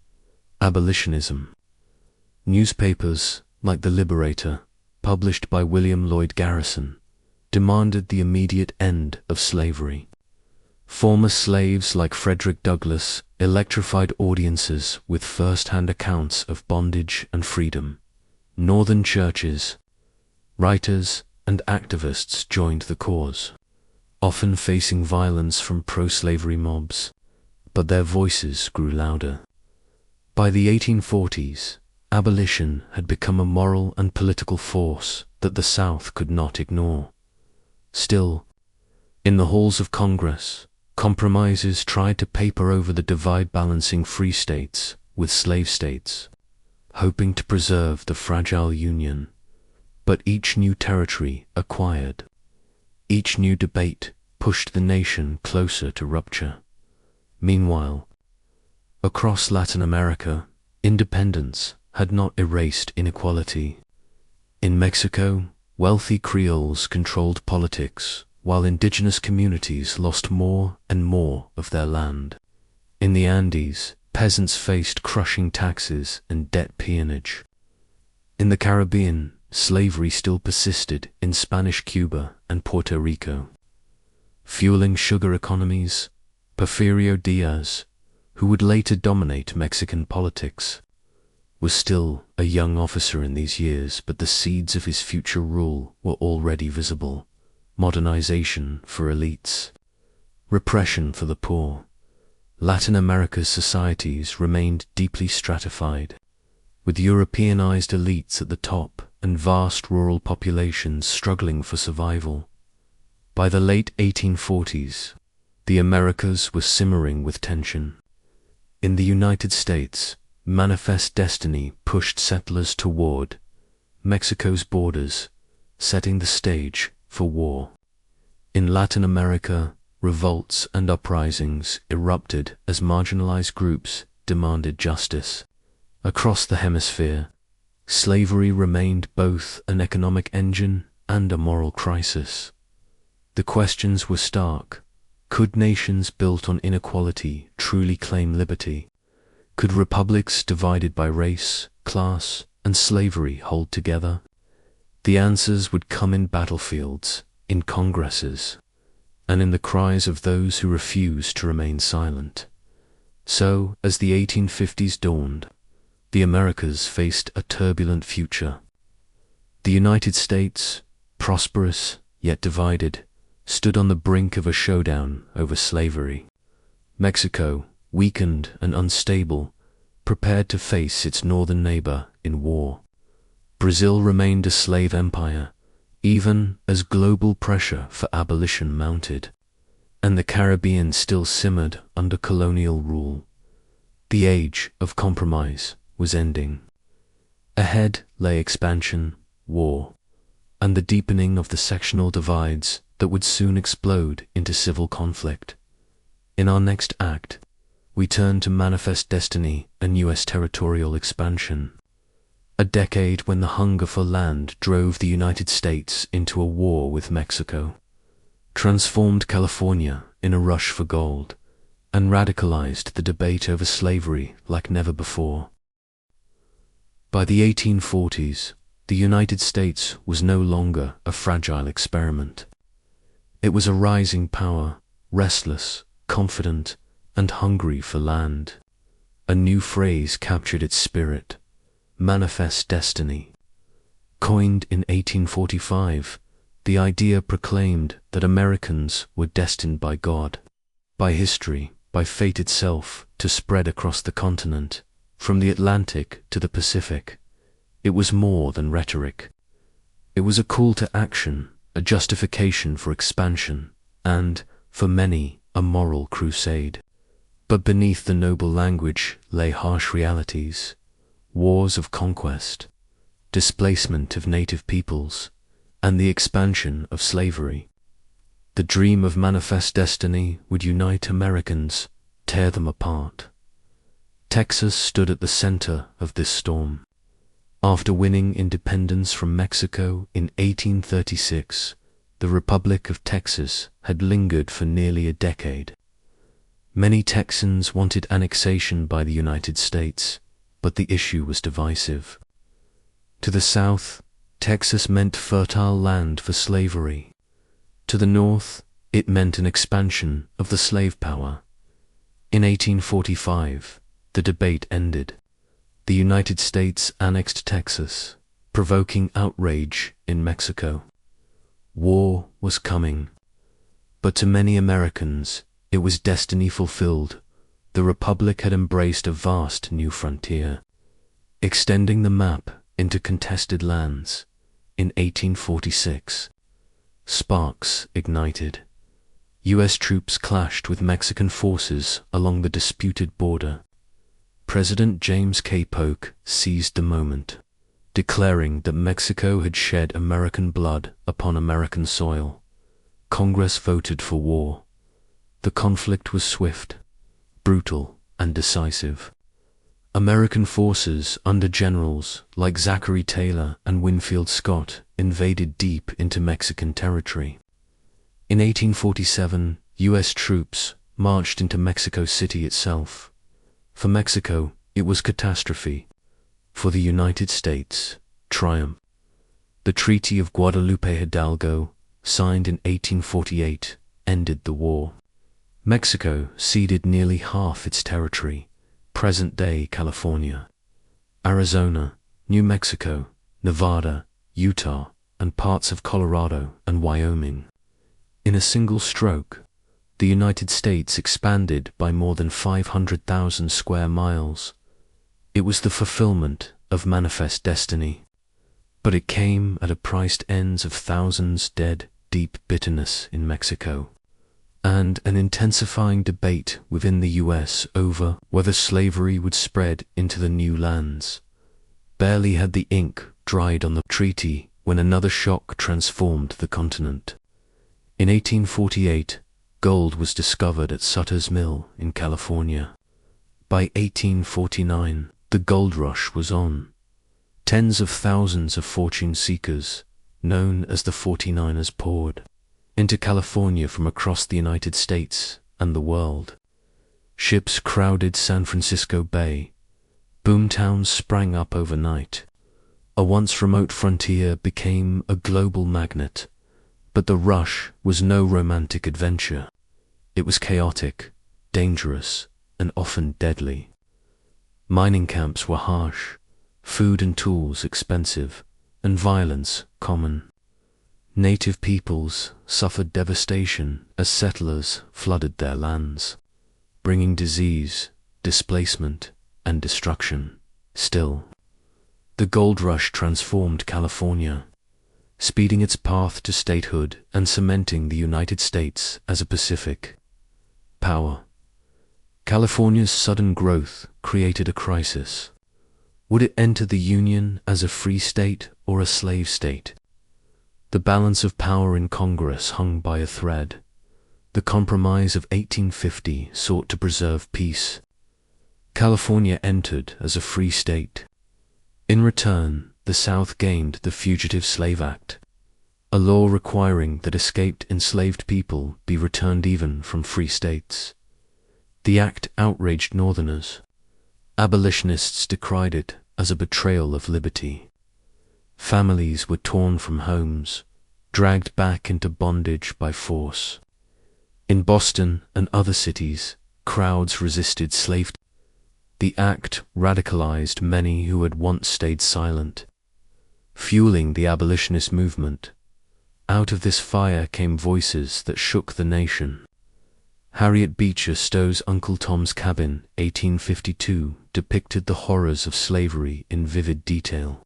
abolitionism. Newspapers like The Liberator, published by William Lloyd Garrison, demanded the immediate end of slavery. Former slaves like Frederick Douglass electrified audiences with first-hand accounts of bondage and freedom. Northern churches, writers, and activists joined the cause, often facing violence from pro-slavery mobs, but their voices grew louder. By the 1840s, abolition had become a moral and political force that the South could not ignore. Still, in the halls of Congress, compromises tried to paper over the divide balancing free states with slave states, hoping to preserve the fragile union. But each new territory acquired, each new debate pushed the nation closer to rupture. Meanwhile, across Latin America, independence had not erased inequality. In Mexico, wealthy Creoles controlled politics, while indigenous communities lost more and more of their land. In the Andes, peasants faced crushing taxes and debt peonage. In the Caribbean, slavery still persisted in Spanish Cuba and Puerto Rico. Fueling sugar economies, Porfirio Diaz, who would later dominate Mexican politics, was still a young officer in these years, but the seeds of his future rule were already visible: modernization for elites, repression for the poor. Latin America's societies remained deeply stratified, with Europeanized elites at the top and vast rural populations struggling for survival. By the late 1840s, the Americas were simmering with tension. In the United States, manifest destiny pushed settlers toward Mexico's borders, setting the stage for war. In Latin America, revolts and uprisings erupted as marginalized groups demanded justice. Across the hemisphere, slavery remained both an economic engine and a moral crisis. The questions were stark. Could nations built on inequality truly claim liberty? Could republics divided by race, class, and slavery hold together? The answers would come in battlefields, in congresses, and in the cries of those who refused to remain silent. So, as the 1850s dawned, the Americas faced a turbulent future. The United States, prosperous yet divided, stood on the brink of a showdown over slavery. Mexico, weakened and unstable, prepared to face its northern neighbor in war. Brazil remained a slave empire, even as global pressure for abolition mounted, and the Caribbean still simmered under colonial rule. The age of compromise was ending. Ahead lay expansion, war, and the deepening of the sectional divides that would soon explode into civil conflict. In our next act, we turn to manifest destiny and U.S. territorial expansion. A decade when the hunger for land drove the United States into a war with Mexico, transformed California in a rush for gold, and radicalized the debate over slavery like never before. By the 1840s, the United States was no longer a fragile experiment. It was a rising power, restless, confident, and hungry for land. A new phrase captured its spirit: manifest destiny. Coined in 1845, the idea proclaimed that Americans were destined by God, by history, by fate itself, to spread across the continent, from the Atlantic to the Pacific. It was more than rhetoric. It was a call to action, a justification for expansion, and, for many, a moral crusade. But beneath the noble language lay harsh realities: wars of conquest, displacement of native peoples, and the expansion of slavery. The dream of manifest destiny would unite Americans, tear them apart. Texas stood at the center of this storm. After winning independence from Mexico in 1836, the Republic of Texas had lingered for nearly a decade. Many Texans wanted annexation by the United States, but the issue was divisive. To the south, Texas meant fertile land for slavery. To the north, it meant an expansion of the slave power. In 1845, the debate ended. The United States annexed Texas, provoking outrage in Mexico. War was coming, but to many Americans, it was destiny fulfilled. The Republic had embraced a vast new frontier, extending the map into contested lands. In 1846, sparks ignited. U.S. troops clashed with Mexican forces along the disputed border. President James K. Polk seized the moment, declaring that Mexico had shed American blood upon American soil. Congress voted for war. The conflict was swift, brutal, and decisive. American forces under generals like Zachary Taylor and Winfield Scott invaded deep into Mexican territory. In 1847, U.S. troops marched into Mexico City itself. For Mexico, it was catastrophe. For the United States, triumph. The Treaty of Guadalupe Hidalgo, signed in 1848, ended the war. Mexico ceded nearly half its territory, present-day California, Arizona, New Mexico, Nevada, Utah, and parts of Colorado and Wyoming. In a single stroke, the United States expanded by more than 500,000 square miles. It was the fulfillment of manifest destiny, but it came at a price: ends of thousands dead, deep bitterness in Mexico, and an intensifying debate within the U.S. over whether slavery would spread into the new lands. Barely had the ink dried on the treaty when another shock transformed the continent. In 1848, gold was discovered at Sutter's Mill in California. By 1849, the gold rush was on. Tens of thousands of fortune seekers, known as the 49ers, poured into California from across the United States and the world. Ships crowded San Francisco Bay. Boomtowns sprang up overnight. A once remote frontier became a global magnet. But the rush was no romantic adventure. It was chaotic, dangerous, and often deadly. Mining camps were harsh, food and tools expensive, and violence common. Native peoples suffered devastation as settlers flooded their lands, bringing disease, displacement, and destruction. Still, the gold rush transformed California, speeding its path to statehood and cementing the United States as a Pacific power. California's sudden growth created a crisis. Would it enter the Union as a free state or a slave state? The balance of power in Congress hung by a thread. The Compromise of 1850 sought to preserve peace. California entered as a free state. In return, the South gained the Fugitive Slave Act, a law requiring that escaped enslaved people be returned even from free states. The act outraged Northerners. Abolitionists decried it as a betrayal of liberty. Families were torn from homes, dragged back into bondage by force. In Boston and other cities, crowds resisted slavery. The act radicalized many who had once stayed silent, fueling the abolitionist movement. Out of this fire came voices that shook the nation. Harriet Beecher Stowe's Uncle Tom's Cabin, 1852, depicted the horrors of slavery in vivid detail,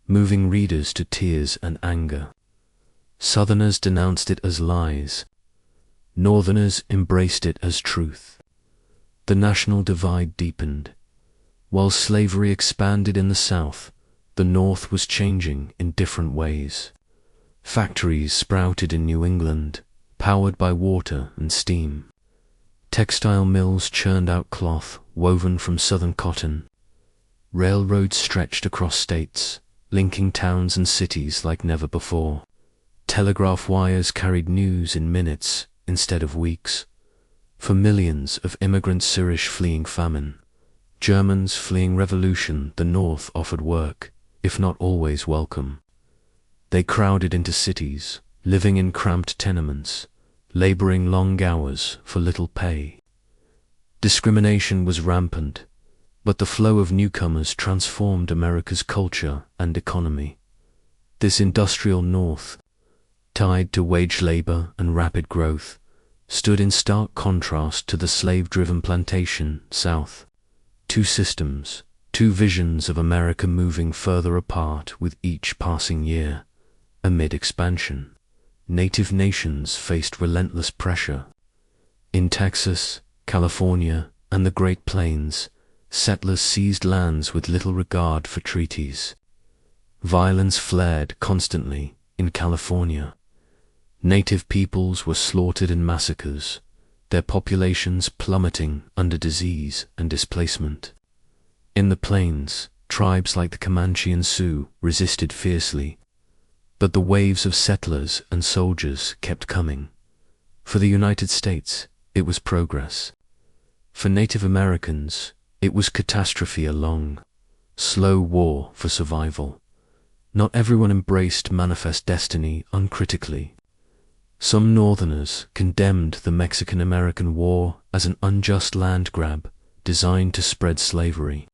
moving readers to tears and anger. Southerners denounced it as lies. Northerners embraced it as truth. The national divide deepened. While slavery expanded in the South, the North was changing in different ways. Factories sprouted in New England, powered by water and steam. Textile mills churned out cloth woven from southern cotton. Railroads stretched across states, linking towns and cities like never before. Telegraph wires carried news in minutes instead of weeks. For millions of immigrants, Irish fleeing famine, Germans fleeing revolution, the North offered work, if not always welcome. They crowded into cities, living in cramped tenements, laboring long hours for little pay. Discrimination was rampant, but the flow of newcomers transformed America's culture and economy. This industrial North, tied to wage labor and rapid growth, stood in stark contrast to the slave-driven plantation South. Two systems, two visions of America moving further apart with each passing year. Amid expansion, native nations faced relentless pressure. In Texas, California, and the Great Plains, settlers seized lands with little regard for treaties. Violence flared constantly in California. Native peoples were slaughtered in massacres, their populations plummeting under disease and displacement. In the plains, tribes like the Comanche and Sioux resisted fiercely, but the waves of settlers and soldiers kept coming. For the United States, it was progress. For Native Americans, it was catastrophe, a long, slow war for survival. Not everyone embraced manifest destiny uncritically. Some Northerners condemned the Mexican-American War as an unjust land grab designed to spread slavery.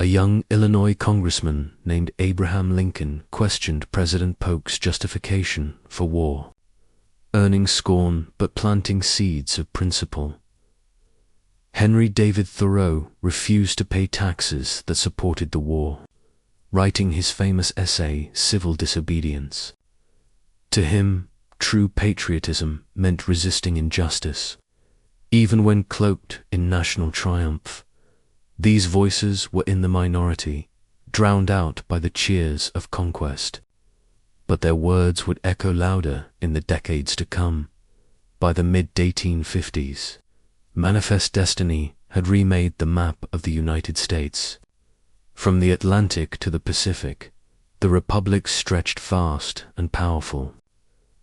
A young Illinois congressman named Abraham Lincoln questioned President Polk's justification for war, earning scorn but planting seeds of principle. Henry David Thoreau refused to pay taxes that supported the war, writing his famous essay, Civil Disobedience. To him, true patriotism meant resisting injustice, even when cloaked in national triumph. These voices were in the minority, drowned out by the cheers of conquest. But their words would echo louder in the decades to come. By the mid-1850s, Manifest Destiny had remade the map of the United States. From the Atlantic to the Pacific, the Republic stretched vast and powerful.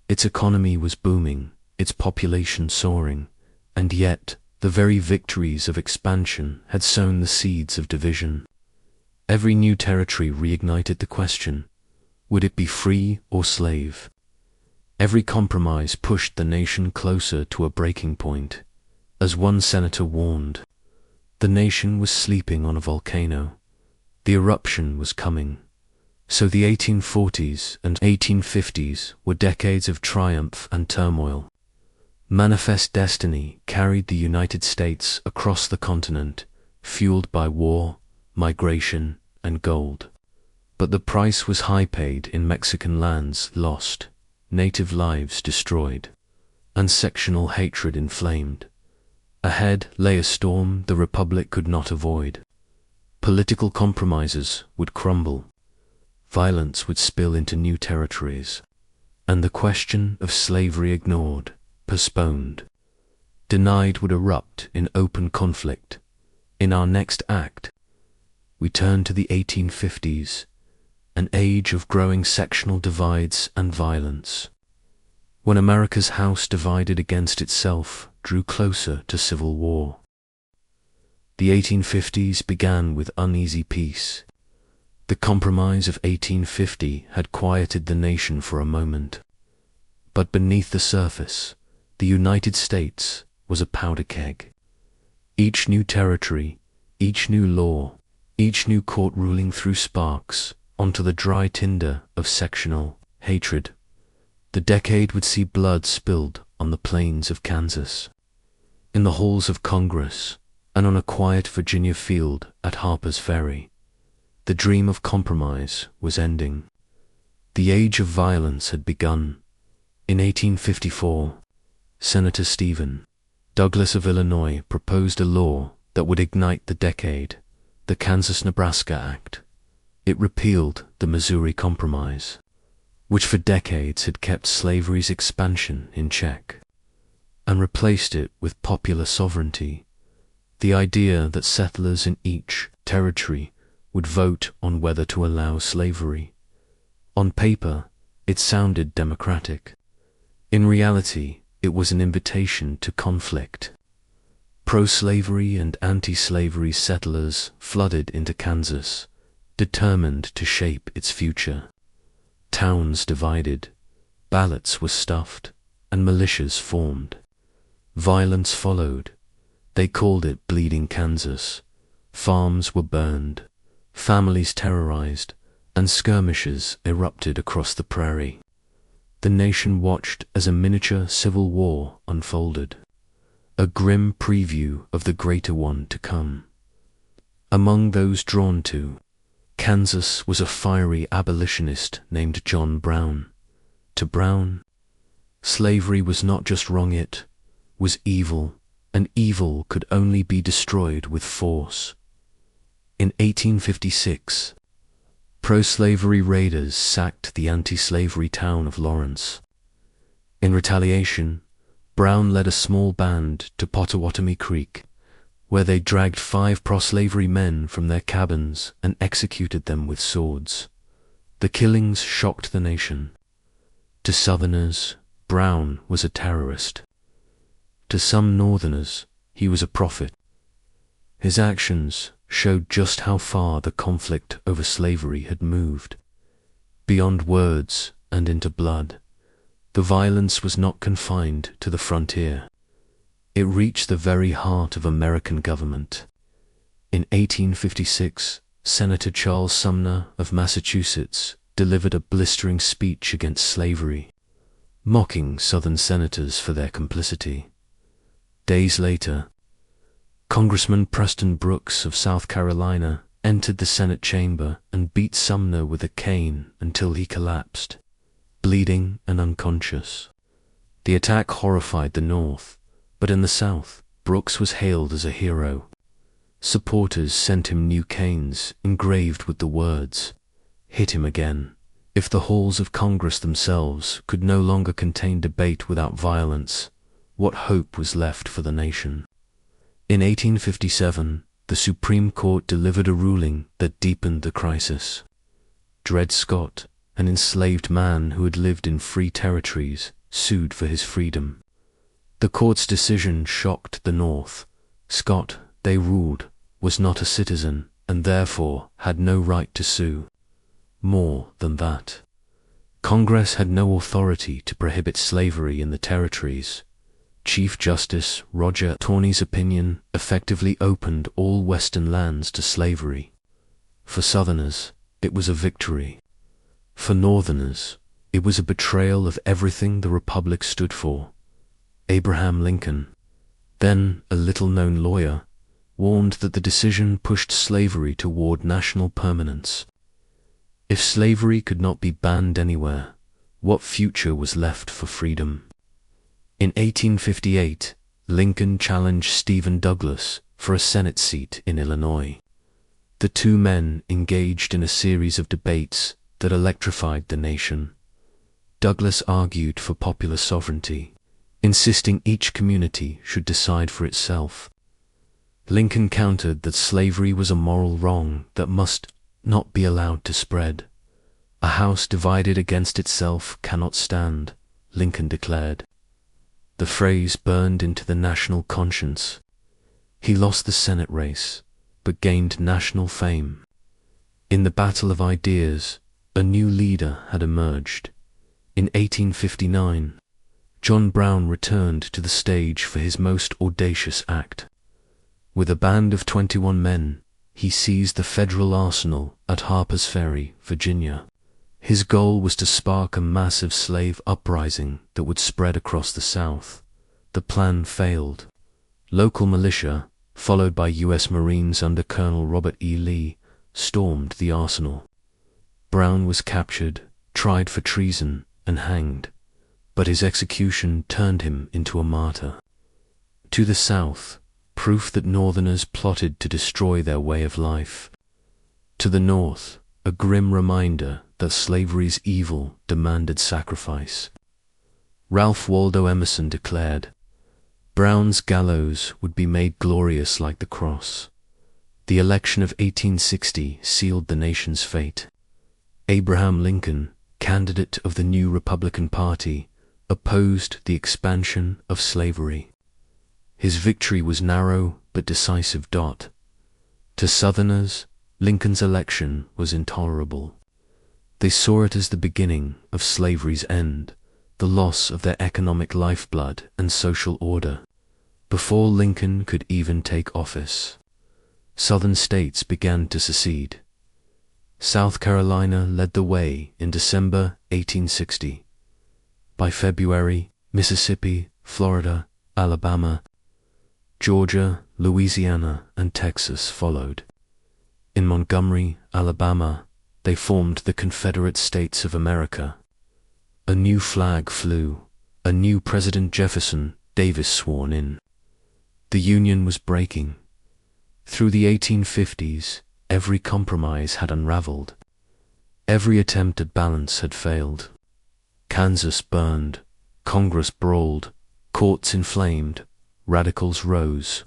Its economy was booming, its population soaring, and yet the very victories of expansion had sown the seeds of division. Every new territory reignited the question, would it be free or slave? Every compromise pushed the nation closer to a breaking point. As one senator warned, The nation was sleeping on a volcano. The eruption was coming. So the 1840s and 1850s were decades of triumph and turmoil. Manifest destiny carried the United States across the continent, fueled by war, migration, and gold. But the price was high, paid in Mexican lands lost, native lives destroyed, and sectional hatred inflamed. Ahead lay a storm the Republic could not avoid. Political compromises would crumble. Violence would spill into new territories. And the question of slavery ignored, postponed, denied would erupt in open conflict. In our next act, we turn to the 1850s, an age of growing sectional divides and violence. When America's house divided against itself drew closer to civil war. The 1850s began with uneasy peace. The Compromise of 1850 had quieted the nation for a moment. But beneath the surface, the United States was a powder keg. Each new territory, each new law, each new court ruling threw sparks onto the dry tinder of sectional hatred. The decade would see blood spilled on the plains of Kansas, in the halls of Congress, and on a quiet Virginia field at Harper's Ferry. The dream of compromise was ending. The age of violence had begun. In 1854, Senator Stephen Douglas of Illinois proposed a law that would ignite the decade, the Kansas-Nebraska Act. It repealed the Missouri Compromise, which for decades had kept slavery's expansion in check, and replaced it with popular sovereignty, the idea that settlers in each territory would vote on whether to allow slavery. On paper, it sounded democratic. In reality, it was an invitation to conflict. Pro-slavery and anti-slavery settlers flooded into Kansas, determined to shape its future. Towns divided, ballots were stuffed, and militias formed. Violence followed. They called it Bleeding Kansas. Farms were burned, families terrorized, and skirmishes erupted across the prairie. The nation watched as a miniature civil war unfolded, a grim preview of the greater one to come. Among those drawn to Kansas was a fiery abolitionist named John Brown. To Brown, slavery was not just wrong, it was evil, and evil could only be destroyed with force. In 1856, pro-slavery raiders sacked the anti-slavery town of Lawrence. In retaliation, Brown led a small band to Pottawatomie Creek, where they dragged 5 pro-slavery men from their cabins and executed them with swords. The killings shocked the nation. To Southerners, Brown was a terrorist. To some Northerners, he was a prophet. His actions showed just how far the conflict over slavery had moved. Beyond words and into blood, the violence was not confined to the frontier. It reached the very heart of American government. In 1856, Senator Charles Sumner of Massachusetts delivered a blistering speech against slavery, mocking Southern senators for their complicity. Days later, Congressman Preston Brooks of South Carolina entered the Senate chamber and beat Sumner with a cane until he collapsed, bleeding and unconscious. The attack horrified the North, but in the South, Brooks was hailed as a hero. Supporters sent him new canes engraved with the words, "Hit him again." If the halls of Congress themselves could no longer contain debate without violence, what hope was left for the nation? In 1857, the Supreme Court delivered a ruling that deepened the crisis. Dred Scott, an enslaved man who had lived in free territories, sued for his freedom. The court's decision shocked the North. Scott, they ruled, was not a citizen and therefore had no right to sue. More than that, Congress had no authority to prohibit slavery in the territories. Chief Justice Roger Taney's opinion effectively opened all Western lands to slavery. For Southerners, it was a victory. For Northerners, it was a betrayal of everything the Republic stood for. Abraham Lincoln, then a little-known lawyer, warned that the decision pushed slavery toward national permanence. If slavery could not be banned anywhere, what future was left for freedom? In 1858, Lincoln challenged Stephen Douglas for a Senate seat in Illinois. The two men engaged in a series of debates that electrified the nation. Douglas argued for popular sovereignty, insisting each community should decide for itself. Lincoln countered that slavery was a moral wrong that must not be allowed to spread. A house divided against itself cannot stand, Lincoln declared. The phrase burned into the national conscience. He lost the Senate race, but gained national fame. In the battle of ideas, a new leader had emerged. In 1859, John Brown returned to the stage for his most audacious act. With a band of 21 men, he seized the federal arsenal at Harper's Ferry, Virginia. His goal was to spark a massive slave uprising that would spread across the South. The plan failed. Local militia, followed by U.S. Marines under Colonel Robert E. Lee, stormed the arsenal. Brown was captured, tried for treason, and hanged, but his execution turned him into a martyr. To the South, proof that Northerners plotted to destroy their way of life. To the North, a grim reminder that slavery's evil demanded sacrifice. Ralph Waldo Emerson declared, "Brown's gallows would be made glorious like the cross." The election of 1860 sealed the nation's fate. Abraham Lincoln, candidate of the new Republican Party, opposed the expansion of slavery. His victory was narrow but decisive. To Southerners, Lincoln's election was intolerable. They saw it as the beginning of slavery's end, the loss of their economic lifeblood and social order. Before Lincoln could even take office, Southern states began to secede. South Carolina led the way in December 1860. By February, Mississippi, Florida, Alabama, Georgia, Louisiana, and Texas followed. In Montgomery, Alabama, they formed the Confederate States of America. A new flag flew, a new President Jefferson Davis sworn in. The Union was breaking. Through the 1850s, every compromise had unraveled. Every attempt at balance had failed. Kansas burned, Congress brawled, courts inflamed, radicals rose,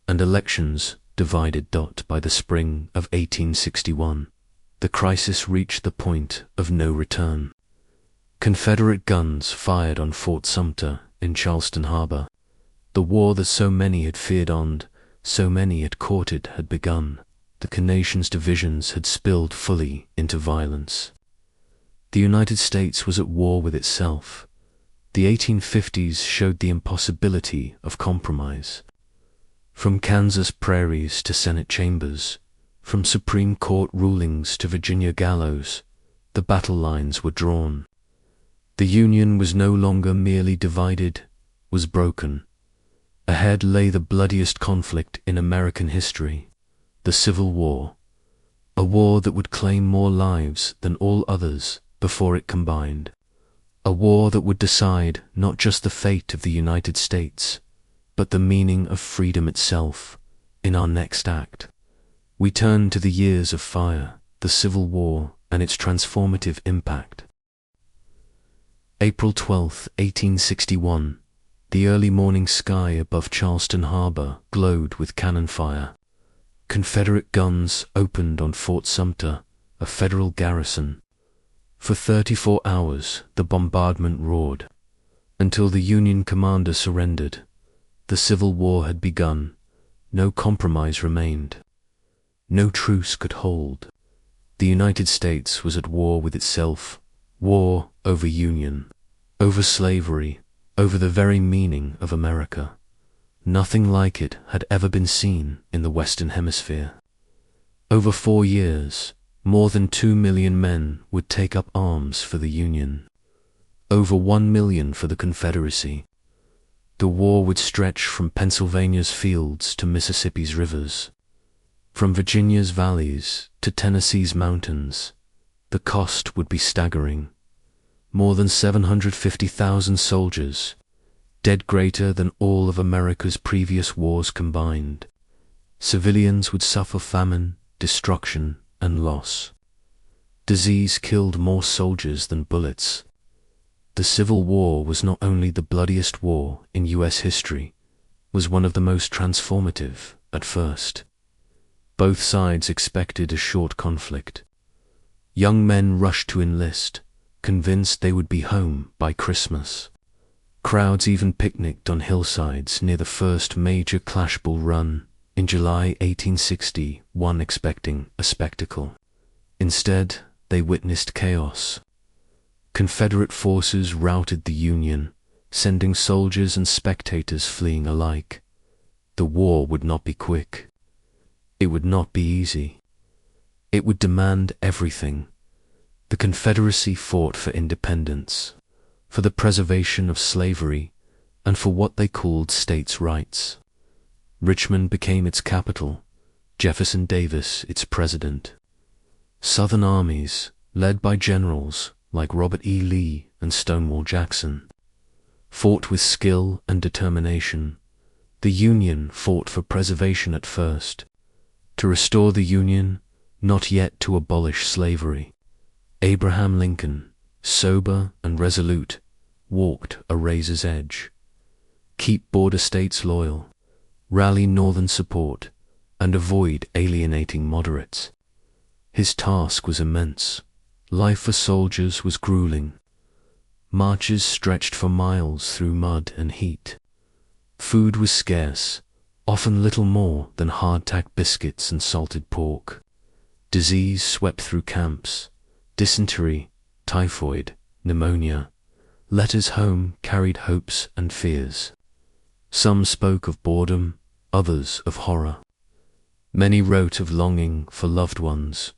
and elections divided. By the spring of 1861, the crisis reached the point of no return. Confederate guns fired on Fort Sumter in Charleston Harbor. The war that so many had feared and so many had courted had begun. The nation's divisions had spilled fully into violence. The United States was at war with itself. The 1850s showed the impossibility of compromise. From Kansas prairies to Senate chambers, from Supreme Court rulings to Virginia gallows, the battle lines were drawn. The Union was no longer merely divided, was broken. Ahead lay the bloodiest conflict in American history, the Civil War, a war that would claim more lives than all others before it combined, a war that would decide not just the fate of the United States, but the meaning of freedom itself. In our next act, we turn to the years of fire, the Civil War, and its transformative impact. April 12, 1861, the early morning sky above Charleston Harbor glowed with cannon fire. Confederate guns opened on Fort Sumter, a federal garrison. For 34 hours, the bombardment roared, until the Union commander surrendered. The Civil War had begun. No compromise remained. No truce could hold. The United States was at war with itself, war over Union, over slavery, over the very meaning of America. Nothing like it had ever been seen in the Western Hemisphere. Over 4 years, more than 2 million men would take up arms for the Union. Over 1 million for the Confederacy. The war would stretch from Pennsylvania's fields to Mississippi's rivers, from Virginia's valleys to Tennessee's mountains. The cost would be staggering. More than 750,000 soldiers, dead greater than all of America's previous wars combined. Civilians would suffer famine, destruction, and loss. Disease killed more soldiers than bullets. The Civil War was not only the bloodiest war in U.S. history, was one of the most transformative at first. Both sides expected a short conflict. Young men rushed to enlist, convinced they would be home by Christmas. Crowds even picnicked on hillsides near the first major Clash Bull Run in July 1861, expecting a spectacle. Instead, they witnessed chaos. Confederate forces routed the Union, sending soldiers and spectators fleeing alike. The war would not be quick. It would not be easy. It would demand everything. The Confederacy fought for independence, for the preservation of slavery, and for what they called states' rights. Richmond became its capital, Jefferson Davis its president. Southern armies, led by generals like Robert E. Lee and Stonewall Jackson, fought with skill and determination. The Union fought for preservation at first, to restore the Union, not yet to abolish slavery. Abraham Lincoln, sober and resolute, walked a razor's edge. Keep border states loyal, rally Northern support, and avoid alienating moderates. His task was immense. Life for soldiers was grueling. Marches stretched for miles through mud and heat. Food was scarce, often little more than hardtack biscuits and salted pork. Disease swept through camps. Dysentery, typhoid, pneumonia. Letters home carried hopes and fears. Some spoke of boredom, others of horror. Many wrote of longing for loved ones,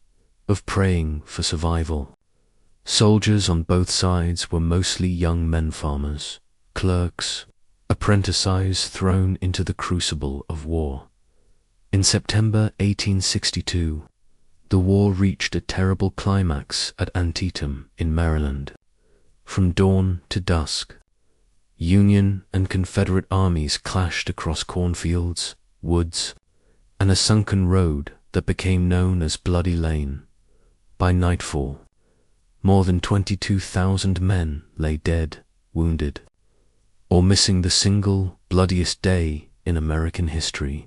of praying for survival. Soldiers on both sides were mostly young men farmers, clerks, apprentices thrown into the crucible of war. In September 1862, the war reached a terrible climax at Antietam in Maryland. From dawn to dusk, Union and Confederate armies clashed across cornfields, woods, and a sunken road that became known as Bloody Lane. By nightfall, more than 22,000 men lay dead, wounded, or missing the single bloodiest day in American history.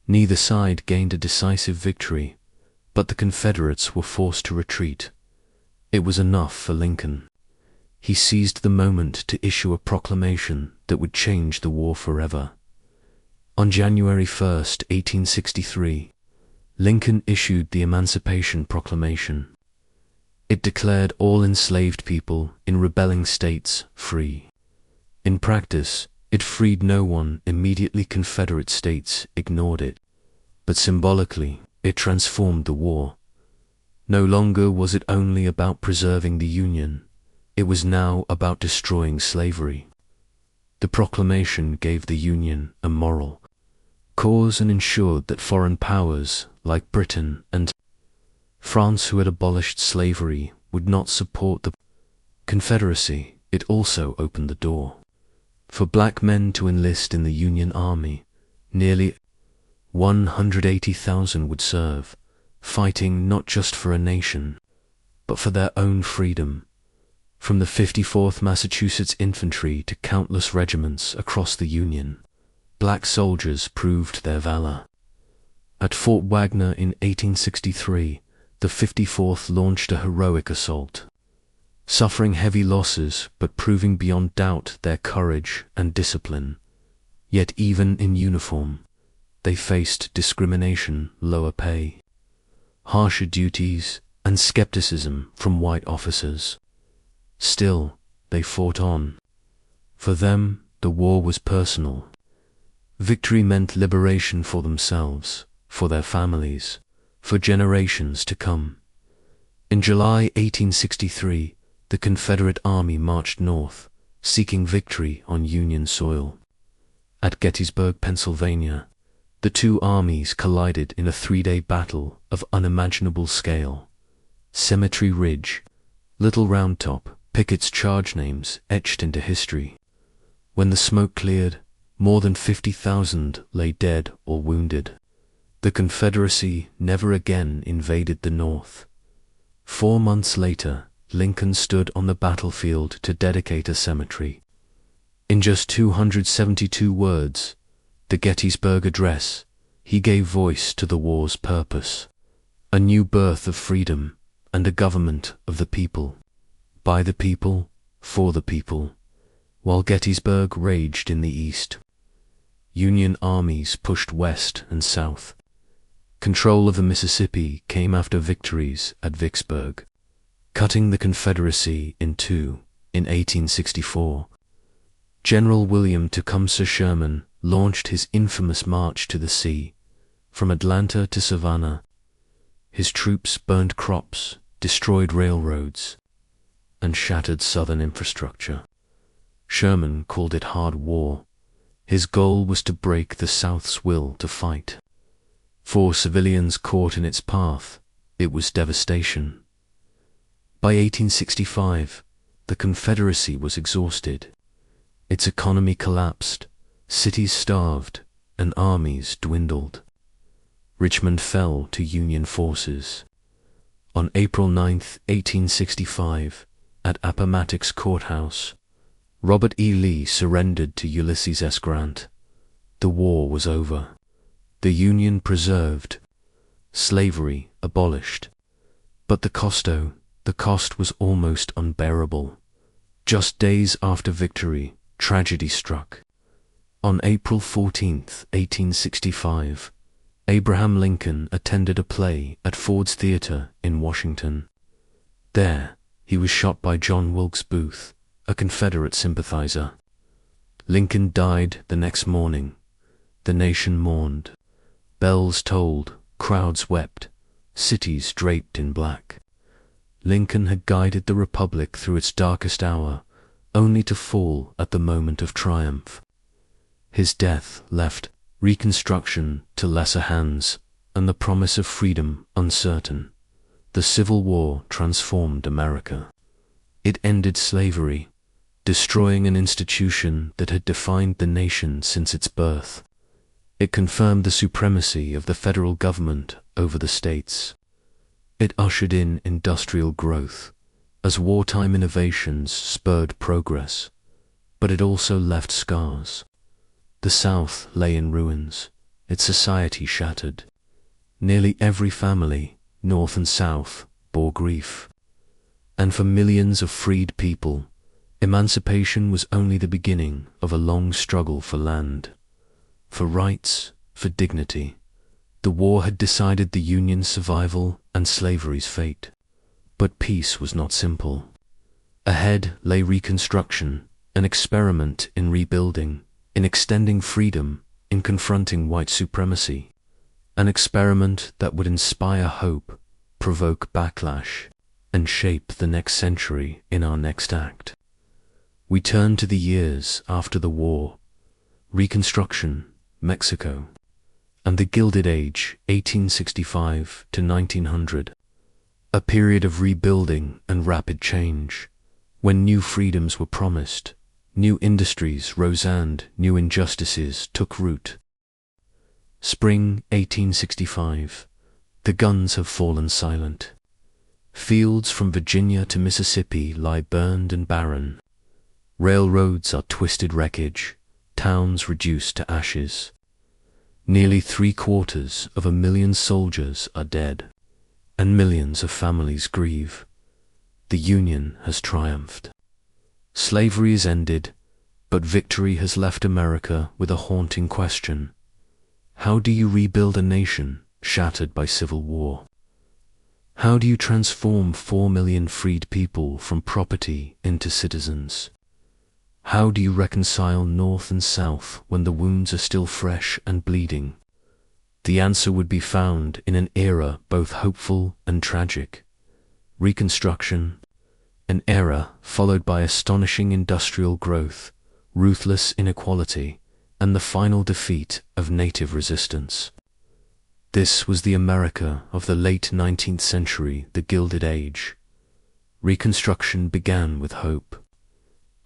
Neither side gained a decisive victory, but the Confederates were forced to retreat. It was enough for Lincoln. He seized the moment to issue a proclamation that would change the war forever. On January 1st, 1863, Lincoln issued the Emancipation Proclamation. It declared all enslaved people in rebelling states free. In practice, it freed no one. Immediately Confederate states ignored it. But symbolically, it transformed the war. No longer was it only about preserving the Union. It was now about destroying slavery. The proclamation gave the Union a moral cause and ensured that foreign powers like Britain and France, who had abolished slavery, would not support the Confederacy. It also opened the door for black men to enlist in the Union Army. Nearly 180,000 would serve, fighting not just for a nation, but for their own freedom. From the 54th Massachusetts Infantry to countless regiments across the Union, black soldiers proved their valor. At Fort Wagner in 1863, the 54th launched a heroic assault, suffering heavy losses but proving beyond doubt their courage and discipline. Yet even in uniform, they faced discrimination, lower pay, harsher duties, and skepticism from white officers. Still, they fought on. For them, the war was personal. Victory meant liberation for themselves, for their families, for generations to come. In July 1863, the Confederate Army marched north, seeking victory on Union soil. At Gettysburg, Pennsylvania, the two armies collided in a 3-day battle of unimaginable scale. Cemetery Ridge, Little Round Top, Pickett's charge names etched into history. When the smoke cleared, more than 50,000 lay dead or wounded. The Confederacy never again invaded the North. 4 months later, Lincoln stood on the battlefield to dedicate a cemetery. In just 272 words, the Gettysburg Address, he gave voice to the war's purpose: a new birth of freedom and a government of the people, by the people, for the people. While Gettysburg raged in the east, Union armies pushed west and south. Control of the Mississippi came after victories at Vicksburg, cutting the Confederacy in two in 1864. General William Tecumseh Sherman launched his infamous March to the Sea, from Atlanta to Savannah. His troops burned crops, destroyed railroads, and shattered Southern infrastructure. Sherman called it hard war. His goal was to break the South's will to fight. For civilians caught in its path, it was devastation. By 1865, the Confederacy was exhausted. Its economy collapsed, cities starved, and armies dwindled. Richmond fell to Union forces. On April 9, 1865, at Appomattox Courthouse, Robert E. Lee surrendered to Ulysses S. Grant. The war was over. The Union preserved. Slavery abolished. But the cost was almost unbearable. Just days after victory, tragedy struck. On April 14, 1865, Abraham Lincoln attended a play at Ford's Theater in Washington. There, he was shot by John Wilkes Booth, a Confederate sympathizer. Lincoln died the next morning. The nation mourned. Bells tolled, crowds wept, cities draped in black. Lincoln had guided the Republic through its darkest hour, only to fall at the moment of triumph. His death left Reconstruction to lesser hands, and the promise of freedom uncertain. The Civil War transformed America. It ended slavery, destroying an institution that had defined the nation since its birth. It confirmed the supremacy of the federal government over the states. It ushered in industrial growth, as wartime innovations spurred progress, but it also left scars. The South lay in ruins, its society shattered. Nearly every family, North and South, bore grief. And for millions of freed people, emancipation was only the beginning of a long struggle for land, for rights, for dignity. The war had decided the Union's survival and slavery's fate. But peace was not simple. Ahead lay Reconstruction, an experiment in rebuilding, in extending freedom, in confronting white supremacy. An experiment that would inspire hope, provoke backlash, and shape the next century in our next act. We turn to the years after the war, Reconstruction, Mexico, and the Gilded Age, 1865 to 1900, a period of rebuilding and rapid change, when new freedoms were promised, new industries rose and new injustices took root. Spring 1865. The guns have fallen silent. Fields from Virginia to Mississippi lie burned and barren. Railroads are twisted wreckage, towns reduced to ashes. Nearly 750,000 soldiers are dead, and millions of families grieve. The Union has triumphed. Slavery is ended, but victory has left America with a haunting question. How do you rebuild a nation shattered by civil war? How do you transform 4 million freed people from property into citizens? How do you reconcile North and South when the wounds are still fresh and bleeding? The answer would be found in an era both hopeful and tragic. Reconstruction, an era followed by astonishing industrial growth, ruthless inequality, and the final defeat of native resistance. This was the America of the late 19th century, the Gilded Age. Reconstruction began with hope.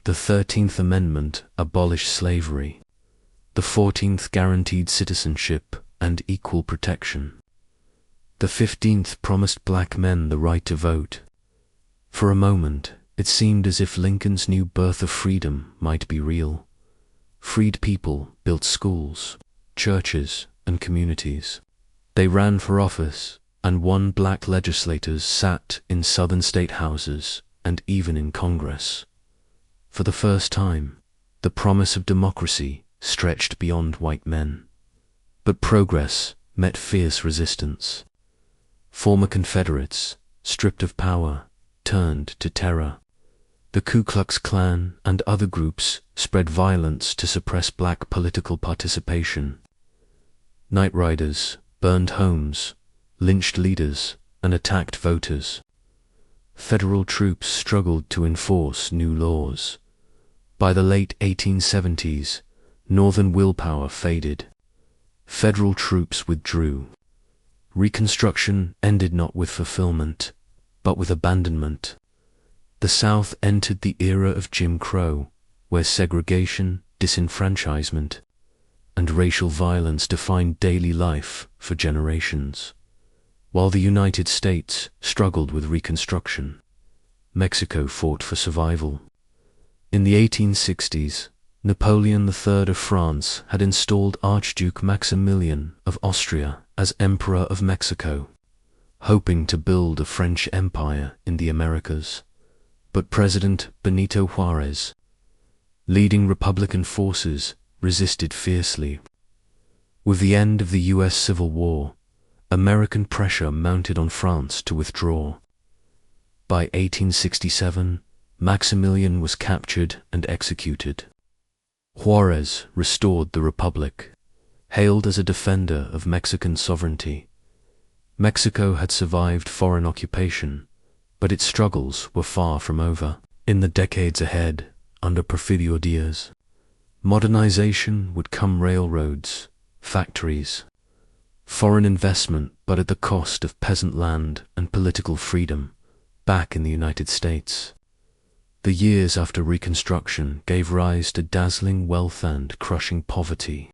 The 13th Amendment abolished slavery. The 14th guaranteed citizenship and equal protection. The 15th promised black men the right to vote. For a moment, it seemed as if Lincoln's new birth of freedom might be real. Freed people built schools, churches, and communities. They ran for office, and won. Black legislators sat in Southern state houses and even in Congress. For the first time, the promise of democracy stretched beyond white men. But progress met fierce resistance. Former Confederates, stripped of power, turned to terror. The Ku Klux Klan and other groups spread violence to suppress black political participation. Night riders burned homes, lynched leaders, and attacked voters. Federal troops struggled to enforce new laws. By the late 1870s, Northern willpower faded. Federal troops withdrew. Reconstruction ended not with fulfillment, but with abandonment. The South entered the era of Jim Crow, where segregation, disenfranchisement, and racial violence defined daily life for generations. While the United States struggled with Reconstruction, Mexico fought for survival. In the 1860s, Napoleon III of France had installed Archduke Maximilian of Austria as Emperor of Mexico, hoping to build a French empire in the Americas. But President Benito Juárez, leading Republican forces, resisted fiercely. With the end of the U.S. Civil War, American pressure mounted on France to withdraw. By 1867, Maximilian was captured and executed. Juárez restored the Republic, hailed as a defender of Mexican sovereignty. Mexico had survived foreign occupation, but its struggles were far from over. In the decades ahead, under Porfirio Diaz, modernization would come: railroads, factories, foreign investment, but at the cost of peasant land and political freedom back in the United States. The years after Reconstruction gave rise to dazzling wealth and crushing poverty.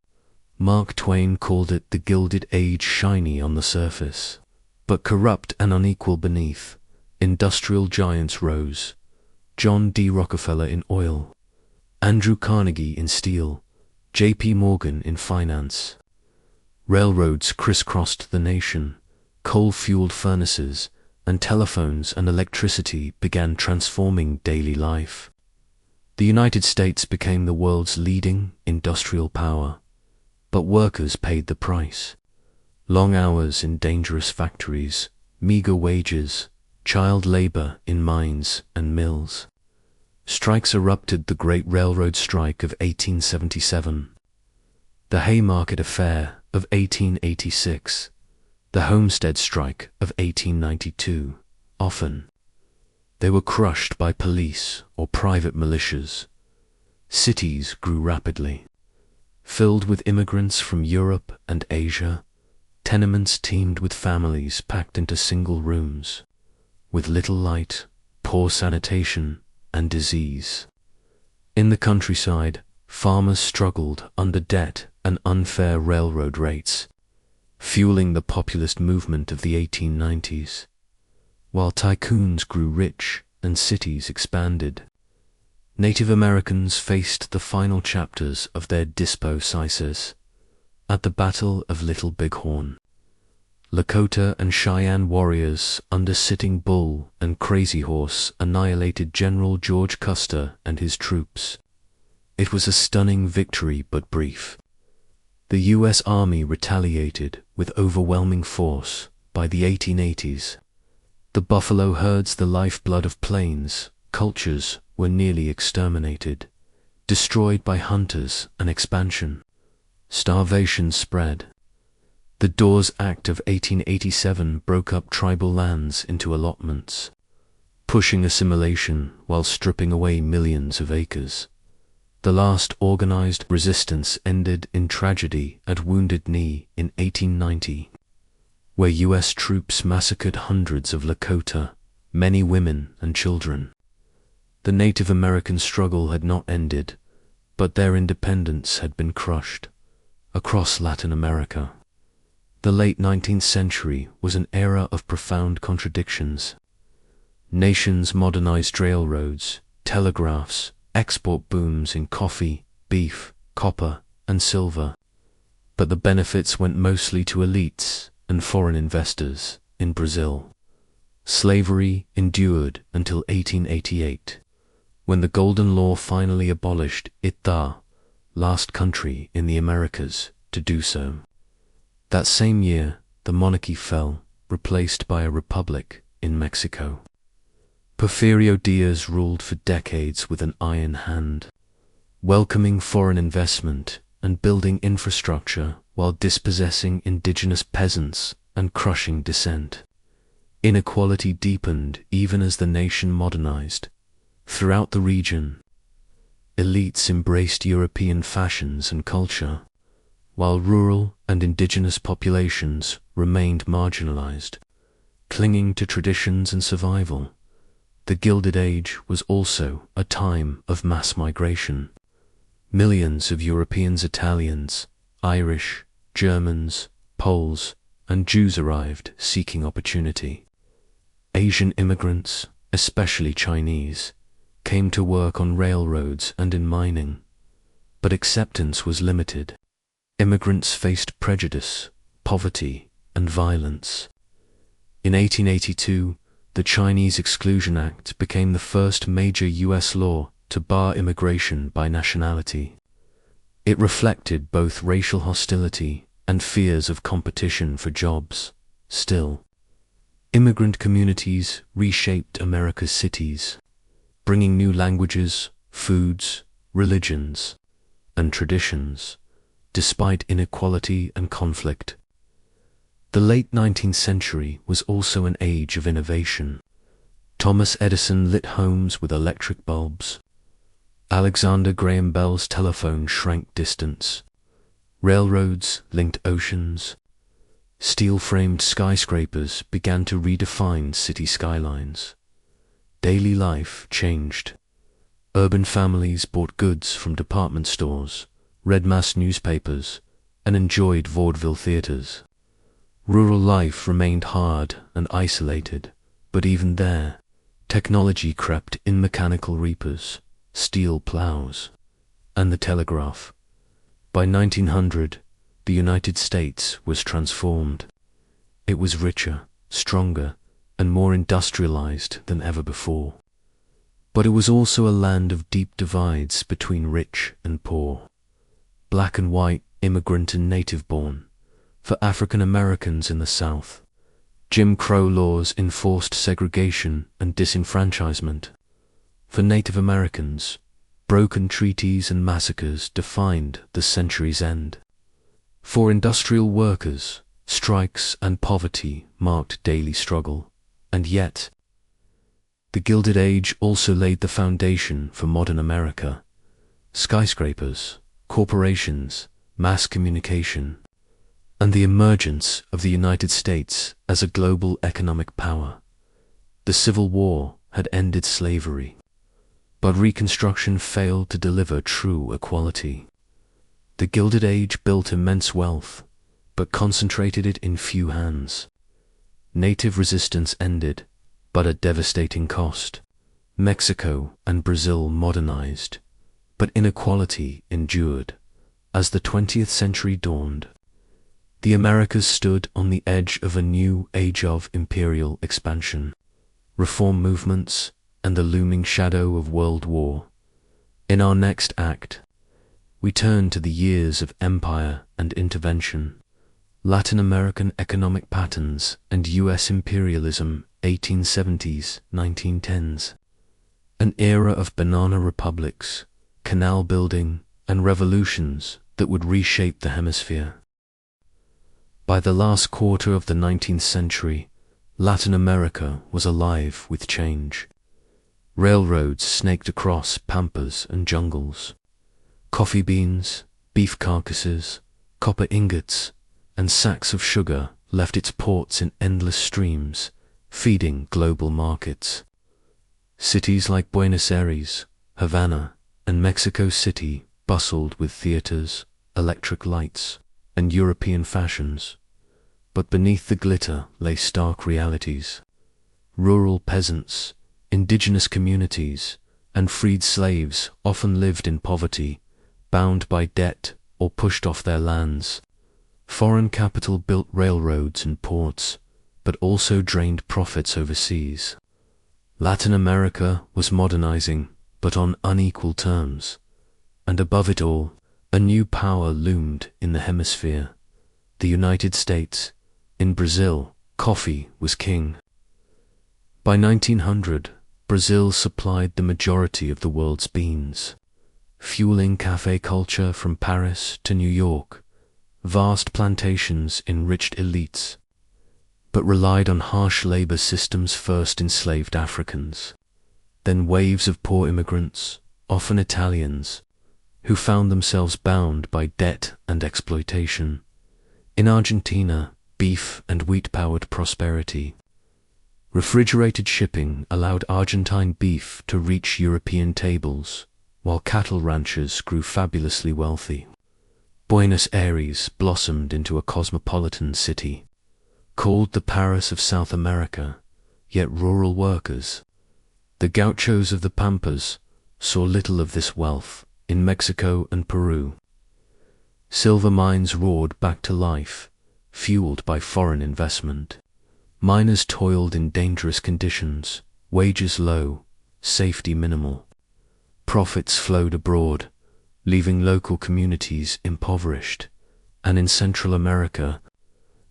Mark Twain called it the Gilded Age, shiny on the surface, but corrupt and unequal beneath. Industrial giants rose: John D. Rockefeller in oil, Andrew Carnegie in steel, J.P. Morgan in finance. Railroads crisscrossed the nation, coal-fueled furnaces, and telephones and electricity began transforming daily life. The United States became the world's leading industrial power, but workers paid the price. Long hours in dangerous factories, meager wages, child labor in mines and mills. Strikes erupted: the Great Railroad Strike of 1877, the Haymarket Affair of 1886, the Homestead Strike of 1892. Often, they were crushed by police or private militias. Cities grew rapidly, filled with immigrants from Europe and Asia. Tenements teemed with families packed into single rooms, with little light, poor sanitation, and disease. In the countryside, farmers struggled under debt and unfair railroad rates, fueling the populist movement of the 1890s. While tycoons grew rich and cities expanded, Native Americans faced the final chapters of their dispossessions. At the Battle of Little Bighorn, Lakota and Cheyenne warriors under Sitting Bull and Crazy Horse annihilated General George Custer and his troops. It was a stunning victory, but brief. The U.S. Army retaliated with overwhelming force. By the 1880s, the buffalo herds, the lifeblood of plains cultures, were nearly exterminated. destroyed by hunters and expansion. Starvation spread. The Dawes Act of 1887 broke up tribal lands into allotments, pushing assimilation while stripping away millions of acres. The last organized resistance ended in tragedy at Wounded Knee in 1890, where U.S. troops massacred hundreds of Lakota, many women and children. The Native American struggle had not ended, but their independence had been crushed. Across Latin America, the late 19th century was an era of profound contradictions. Nations modernized railroads, telegraphs, export booms in coffee, beef, copper, and silver, but the benefits went mostly to elites and foreign investors in Brazil. Slavery endured until 1888, when the Golden Law finally abolished it, the last country in the Americas to do so. That same year, the monarchy fell, replaced by a republic in Mexico. Porfirio Diaz ruled for decades with an iron hand, welcoming foreign investment and building infrastructure while dispossessing indigenous peasants and crushing dissent. Inequality deepened even as the nation modernized. Throughout the region, elites embraced European fashions and culture, while rural and indigenous populations remained marginalized, clinging to traditions and survival. The Gilded Age was also a time of mass migration. Millions of Europeans, Italians, Irish, Germans, Poles, and Jews arrived seeking opportunity. Asian immigrants, especially Chinese, came to work on railroads and in mining, but acceptance was limited. Immigrants faced prejudice, poverty, and violence. In 1882, the Chinese Exclusion Act became the first major U.S. law to bar immigration by nationality. It reflected both racial hostility and fears of competition for jobs. Still, immigrant communities reshaped America's cities, bringing new languages, foods, religions, and traditions, despite inequality and conflict. The late 19th century was also an age of innovation. Thomas Edison lit homes with electric bulbs. Alexander Graham Bell's telephone shrank distance. Railroads linked oceans. Steel-framed skyscrapers began to redefine city skylines. Daily life changed. Urban families bought goods from department stores, read mass newspapers, and enjoyed vaudeville theaters. Rural life remained hard and isolated, but even there, technology crept in: mechanical reapers, steel plows, and the telegraph. By 1900, the United States was transformed. It was richer, stronger, and more industrialized than ever before. But it was also a land of deep divides between rich and poor, black and white, immigrant and native-born. For African Americans in the South, Jim Crow laws enforced segregation and disenfranchisement. For Native Americans, broken treaties and massacres defined the century's end. For industrial workers, strikes and poverty marked daily struggle. And yet, the Gilded Age also laid the foundation for modern America. Skyscrapers, corporations, mass communication, and the emergence of the United States as a global economic power. The Civil War had ended slavery, but Reconstruction failed to deliver true equality. The Gilded Age built immense wealth, but concentrated it in few hands. Native resistance ended, but at devastating cost. Mexico and Brazil modernized, but inequality endured. As the 20th century dawned, the Americas stood on the edge of a new age of imperial expansion, reform movements, and the looming shadow of World War. In our next act, we turn to the years of empire and intervention, Latin American economic patterns, and U.S. imperialism, 1870s, 1910s. An era of banana republics, canal building, and revolutions that would reshape the hemisphere. By the last quarter of the 19th century, Latin America was alive with change. Railroads snaked across pampas and jungles. Coffee beans, beef carcasses, copper ingots, and sacks of sugar left its ports in endless streams, feeding global markets. Cities like Buenos Aires, Havana, and Mexico City bustled with theaters, electric lights, and European fashions. But beneath the glitter lay stark realities. Rural peasants, indigenous communities, and freed slaves often lived in poverty, bound by debt or pushed off their lands. Foreign capital built railroads and ports, but also drained profits overseas. Latin America was modernizing, but on unequal terms. And above it all, a new power loomed in the hemisphere. The United States. In Brazil, coffee was king. By 1900, Brazil supplied the majority of the world's beans, fueling cafe culture from Paris to New York. Vast plantations enriched elites, but relied on harsh labor systems first enslaved Africans, then waves of poor immigrants, often Italians, who found themselves bound by debt and exploitation. In Argentina, beef and wheat-powered prosperity. Refrigerated shipping allowed Argentine beef to reach European tables, while cattle ranchers grew fabulously wealthy. Buenos Aires blossomed into a cosmopolitan city, called the Paris of South America, yet rural workers, the gauchos of the Pampas, saw little of this wealth in Mexico and Peru. Silver mines roared back to life, fueled by foreign investment. Miners toiled in dangerous conditions, wages low, safety minimal. Profits flowed abroad, leaving local communities impoverished, and in Central America,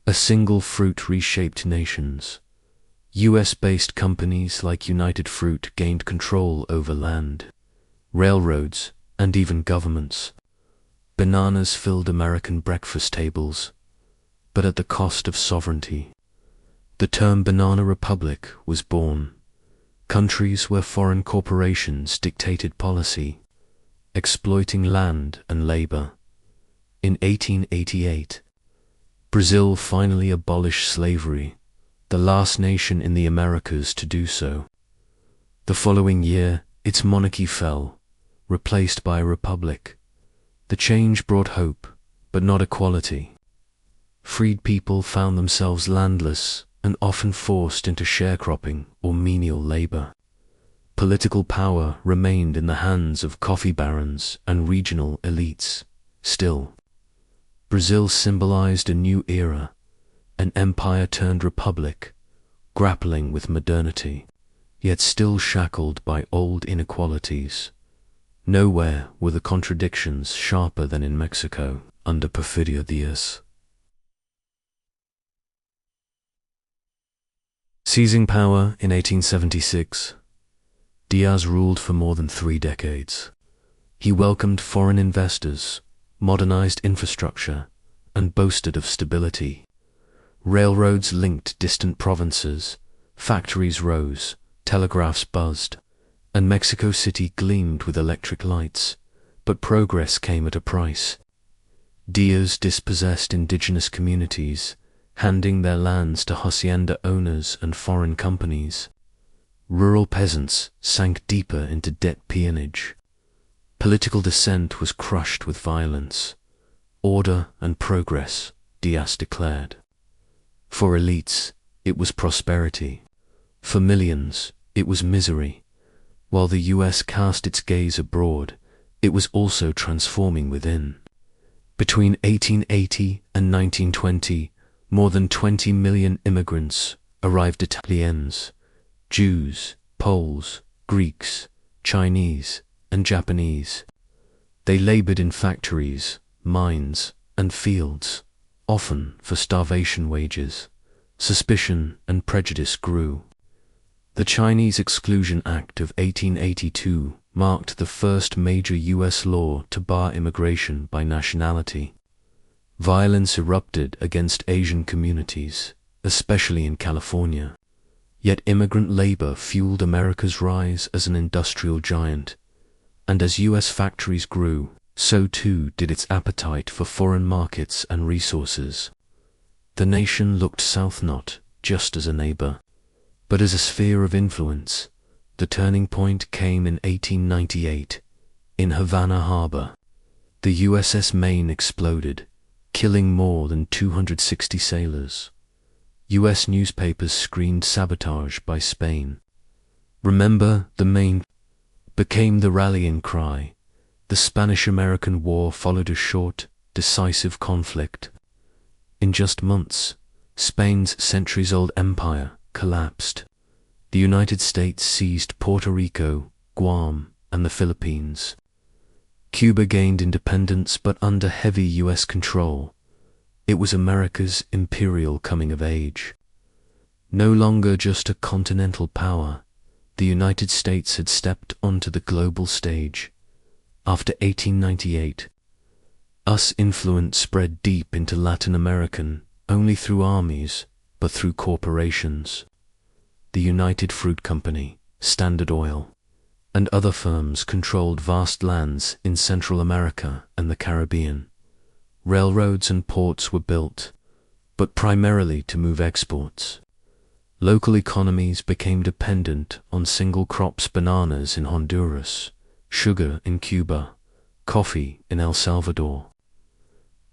a single fruit reshaped nations. US-based companies like United Fruit gained control over land, railroads, and even governments. Bananas filled American breakfast tables, but at the cost of sovereignty. The term Banana Republic was born. Countries where foreign corporations dictated policy, exploiting land and labor. In 1888, Brazil finally abolished slavery, the last nation in the Americas to do so. The following year, its monarchy fell, replaced by a republic. The change brought hope, but not equality. Freed people found themselves landless and often forced into sharecropping or menial labor. Political power remained in the hands of coffee barons and regional elites. Still, Brazil symbolized a new era, an empire turned republic, grappling with modernity, yet still shackled by old inequalities. Nowhere were the contradictions sharper than in Mexico under Porfirio Diaz. Seizing power in 1876, Diaz ruled for more than 3 decades. He welcomed foreign investors, modernized infrastructure, and boasted of stability. Railroads linked distant provinces, factories rose, telegraphs buzzed, and Mexico City gleamed with electric lights, but progress came at a price. Diaz dispossessed indigenous communities, handing their lands to hacienda owners and foreign companies. Rural peasants sank deeper into debt peonage. Political dissent was crushed with violence. Order and progress, Diaz declared. For elites, it was prosperity. For millions, it was misery. While the US cast its gaze abroad, it was also transforming within. Between 1880 and 1920, more than 20 million immigrants arrived. Italians, Jews, Poles, Greeks, Chinese, and Japanese. They labored in factories, mines, and fields, often for starvation wages. Suspicion and prejudice grew. The Chinese Exclusion Act of 1882 marked the first major U.S. law to bar immigration by nationality. Violence erupted against Asian communities, especially in California. Yet immigrant labor fueled America's rise as an industrial giant, and as U.S. factories grew, so too did its appetite for foreign markets and resources. The nation looked south not just as a neighbor, but as a sphere of influence. The turning point came in 1898, in Havana Harbor. The USS Maine exploded, killing more than 260 sailors. U.S. newspapers screamed sabotage by Spain. "Remember the Maine" became the rallying cry. The Spanish-American War followed a short, decisive conflict. In just months, Spain's centuries-old empire collapsed. The United States seized Puerto Rico, Guam, and the Philippines. Cuba gained independence but under heavy U.S. control. It was America's imperial coming of age. No longer just a continental power, the United States had stepped onto the global stage. After 1898, US influence spread deep into Latin America, only through armies, but through corporations. The United Fruit Company, Standard Oil, and other firms controlled vast lands in Central America and the Caribbean. Railroads and ports were built, but primarily to move exports. Local economies became dependent on single crops: bananas in Honduras, sugar in Cuba, coffee in El Salvador.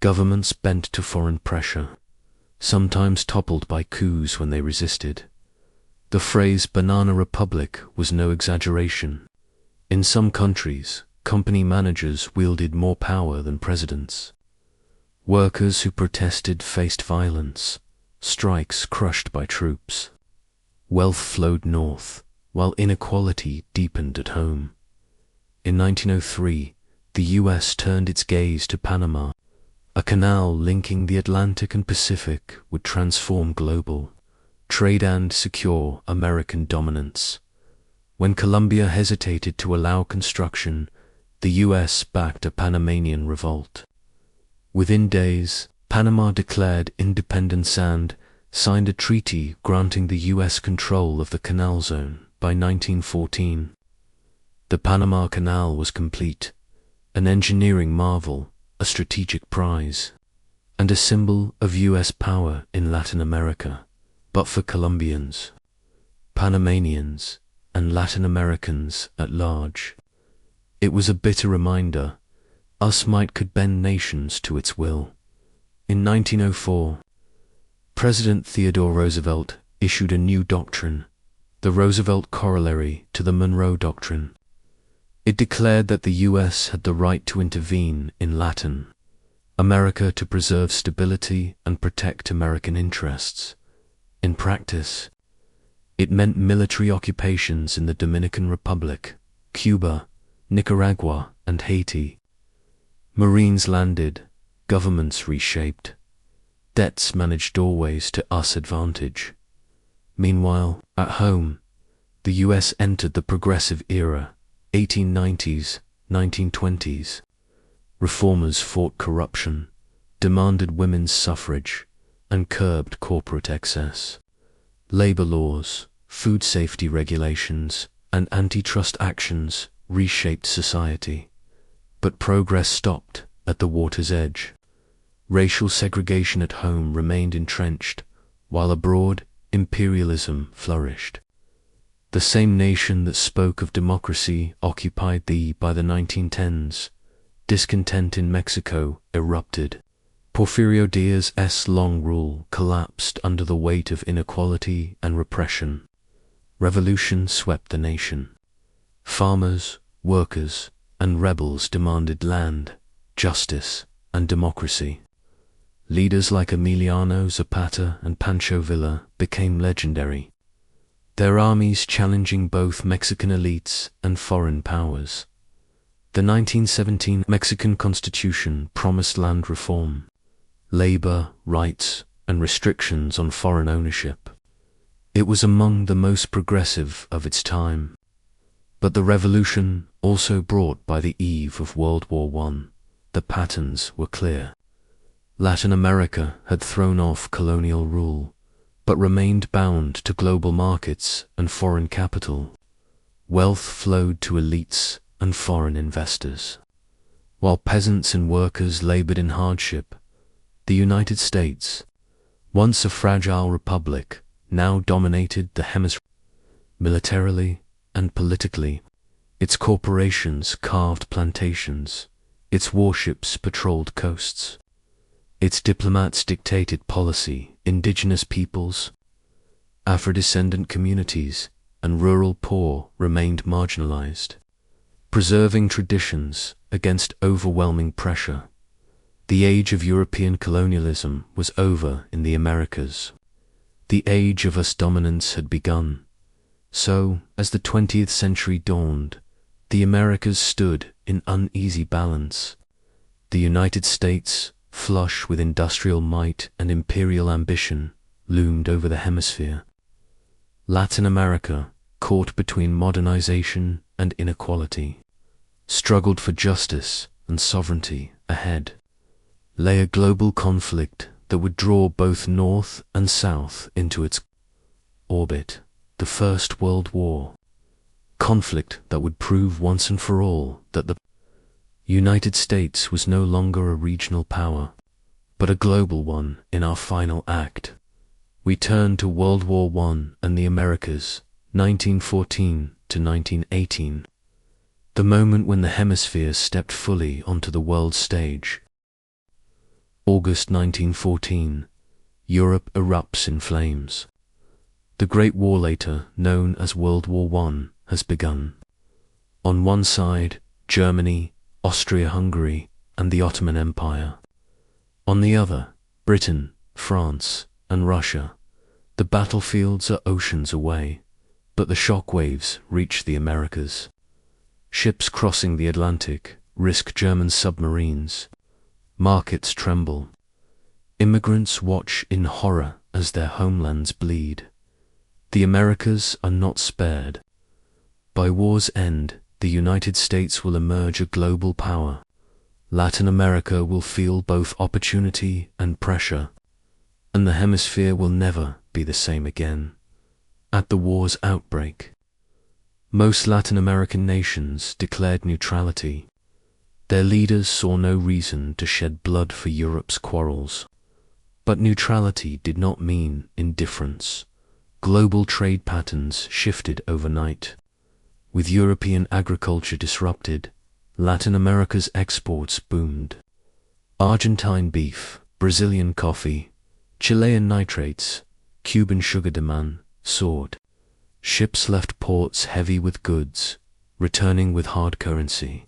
Governments bent to foreign pressure, sometimes toppled by coups when they resisted. The phrase "banana republic" was no exaggeration. In some countries, company managers wielded more power than presidents. Workers who protested faced violence, strikes crushed by troops. Wealth flowed north, while inequality deepened at home. In 1903, the U.S. turned its gaze to Panama. A canal linking the Atlantic and Pacific would transform global trade and secure American dominance. When Colombia hesitated to allow construction, the U.S. backed a Panamanian revolt. Within days, Panama declared independence and signed a treaty granting the U.S. control of the canal zone by 1914. The Panama Canal was complete, an engineering marvel, a strategic prize, and a symbol of U.S. power in Latin America. But for Colombians, Panamanians, and Latin Americans at large, it was a bitter reminder US might could bend nations to its will. In 1904, President Theodore Roosevelt issued a new doctrine, the Roosevelt corollary to the Monroe Doctrine. It declared that the U.S. had the right to intervene in Latin America to preserve stability and protect American interests. In practice, it meant military occupations in the Dominican Republic, Cuba, Nicaragua, and Haiti. Marines landed, governments reshaped, debts managed doorways to US advantage. Meanwhile, at home, the U.S. entered the progressive era, 1890s, 1920s. Reformers fought corruption, demanded women's suffrage, and curbed corporate excess. Labor laws, food safety regulations, and antitrust actions reshaped society. But progress stopped at the water's edge. Racial segregation at home remained entrenched, while abroad imperialism flourished. The same nation that spoke of democracy occupied by the 1910s. Discontent in Mexico erupted. Porfirio Díaz's long rule collapsed under the weight of inequality and repression. Revolution swept the nation. Farmers, workers, and rebels demanded land, justice, and democracy. Leaders like Emiliano Zapata and Pancho Villa became legendary, their armies challenging both Mexican elites and foreign powers. The 1917 Mexican Constitution promised land reform, labor rights, and restrictions on foreign ownership. It was among the most progressive of its time. But the revolution, also brought by the eve of World War I, the patterns were clear. Latin America had thrown off colonial rule, but remained bound to global markets and foreign capital. Wealth flowed to elites and foreign investors. While peasants and workers labored in hardship, the United States, once a fragile republic, now dominated the hemisphere. Militarily and politically, its corporations carved plantations, its warships patrolled coasts, its diplomats dictated policy. Indigenous peoples, Afro-descendant communities, and rural poor remained marginalized, preserving traditions against overwhelming pressure. The age of European colonialism was over in the Americas. The age of US dominance had begun. So, as the 20th century dawned, the Americas stood in uneasy balance. The United States, flush with industrial might and imperial ambition, loomed over the hemisphere. Latin America, caught between modernization and inequality, struggled for justice and sovereignty. Ahead lay a global conflict that would draw both North and South into its orbit, the First World War. Conflict that would prove once and for all that the United States was no longer a regional power, but a global one. In our final act, we turn to World War I and the Americas, 1914 to 1918, the moment when the hemisphere stepped fully onto the world stage. August 1914, Europe erupts in flames. The Great War, later known as World War I, has begun. On one side, Germany, Austria-Hungary, and the Ottoman Empire. On the other, Britain, France, and Russia. The battlefields are oceans away, but the shockwaves reach the Americas. Ships crossing the Atlantic risk German submarines. Markets tremble. Immigrants watch in horror as their homelands bleed. The Americas are not spared. By war's end, the United States will emerge a global power. Latin America will feel both opportunity and pressure, and the hemisphere will never be the same again. At the war's outbreak, most Latin American nations declared neutrality. Their leaders saw no reason to shed blood for Europe's quarrels. But neutrality did not mean indifference. Global trade patterns shifted overnight. With European agriculture disrupted, Latin America's exports boomed. Argentine beef, Brazilian coffee, Chilean nitrates, Cuban sugar demand soared. Ships left ports heavy with goods, returning with hard currency.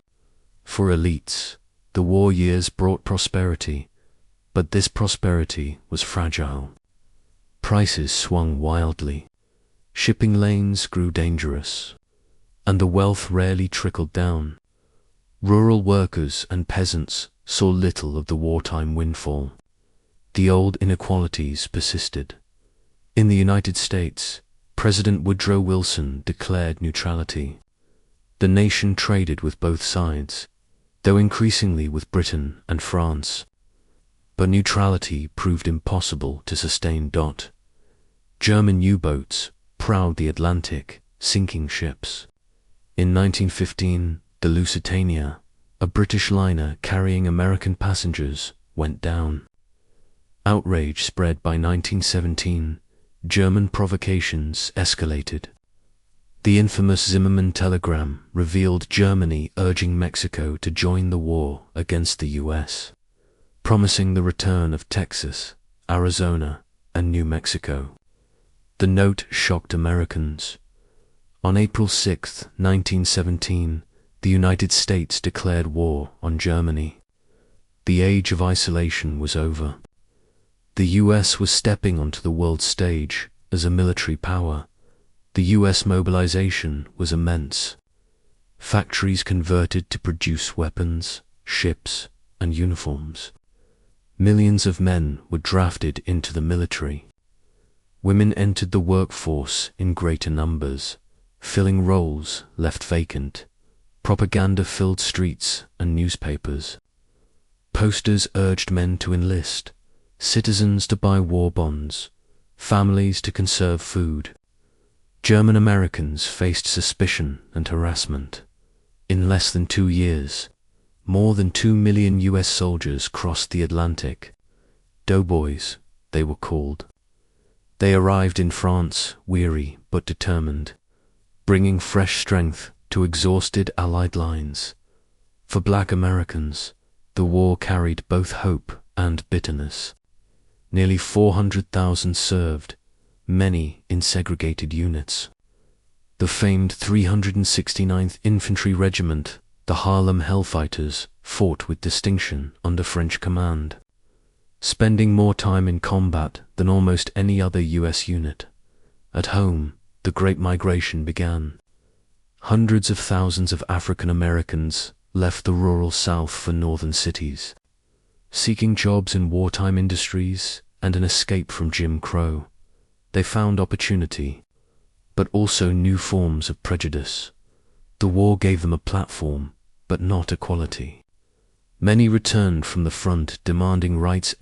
For elites, the war years brought prosperity, but this prosperity was fragile. Prices swung wildly, shipping lanes grew dangerous, and the wealth rarely trickled down. Rural workers and peasants saw little of the wartime windfall. The old inequalities persisted. In the United States, President Woodrow Wilson declared neutrality. The nation traded with both sides, though increasingly with Britain and France. But neutrality proved impossible to sustain. German U-boats prowled the Atlantic, sinking ships. In 1915, the Lusitania, a British liner carrying American passengers, went down. Outrage spread. By 1917, German provocations escalated. The infamous Zimmermann telegram revealed Germany urging Mexico to join the war against the US, promising the return of Texas, Arizona, and New Mexico. The note shocked Americans. On April 6, 1917, the United States declared war on Germany. The age of isolation was over. The US was stepping onto the world stage as a military power. The US mobilization was immense. Factories converted to produce weapons, ships, and uniforms. Millions of men were drafted into the military. Women entered the workforce in greater numbers. filling roles left vacant. Propaganda filled streets and newspapers. Posters urged men to enlist, citizens to buy war bonds, families to conserve food. German Americans faced suspicion and harassment. In less than 2 years, more than 2 million US soldiers crossed the Atlantic. Doughboys, they were called. They arrived in France, weary but determined, bringing fresh strength to exhausted Allied lines. For Black Americans, the war carried both hope and bitterness. Nearly 400,000 served, many in segregated units. The famed 369th Infantry Regiment, the Harlem Hellfighters, fought with distinction under French command, spending more time in combat than almost any other US unit. At home, the Great Migration began. Hundreds of thousands of African Americans left the rural South for northern cities, seeking jobs in wartime industries and an escape from Jim Crow. They found opportunity, but also new forms of prejudice. The war gave them a platform, but not equality. Many returned from the front demanding rights.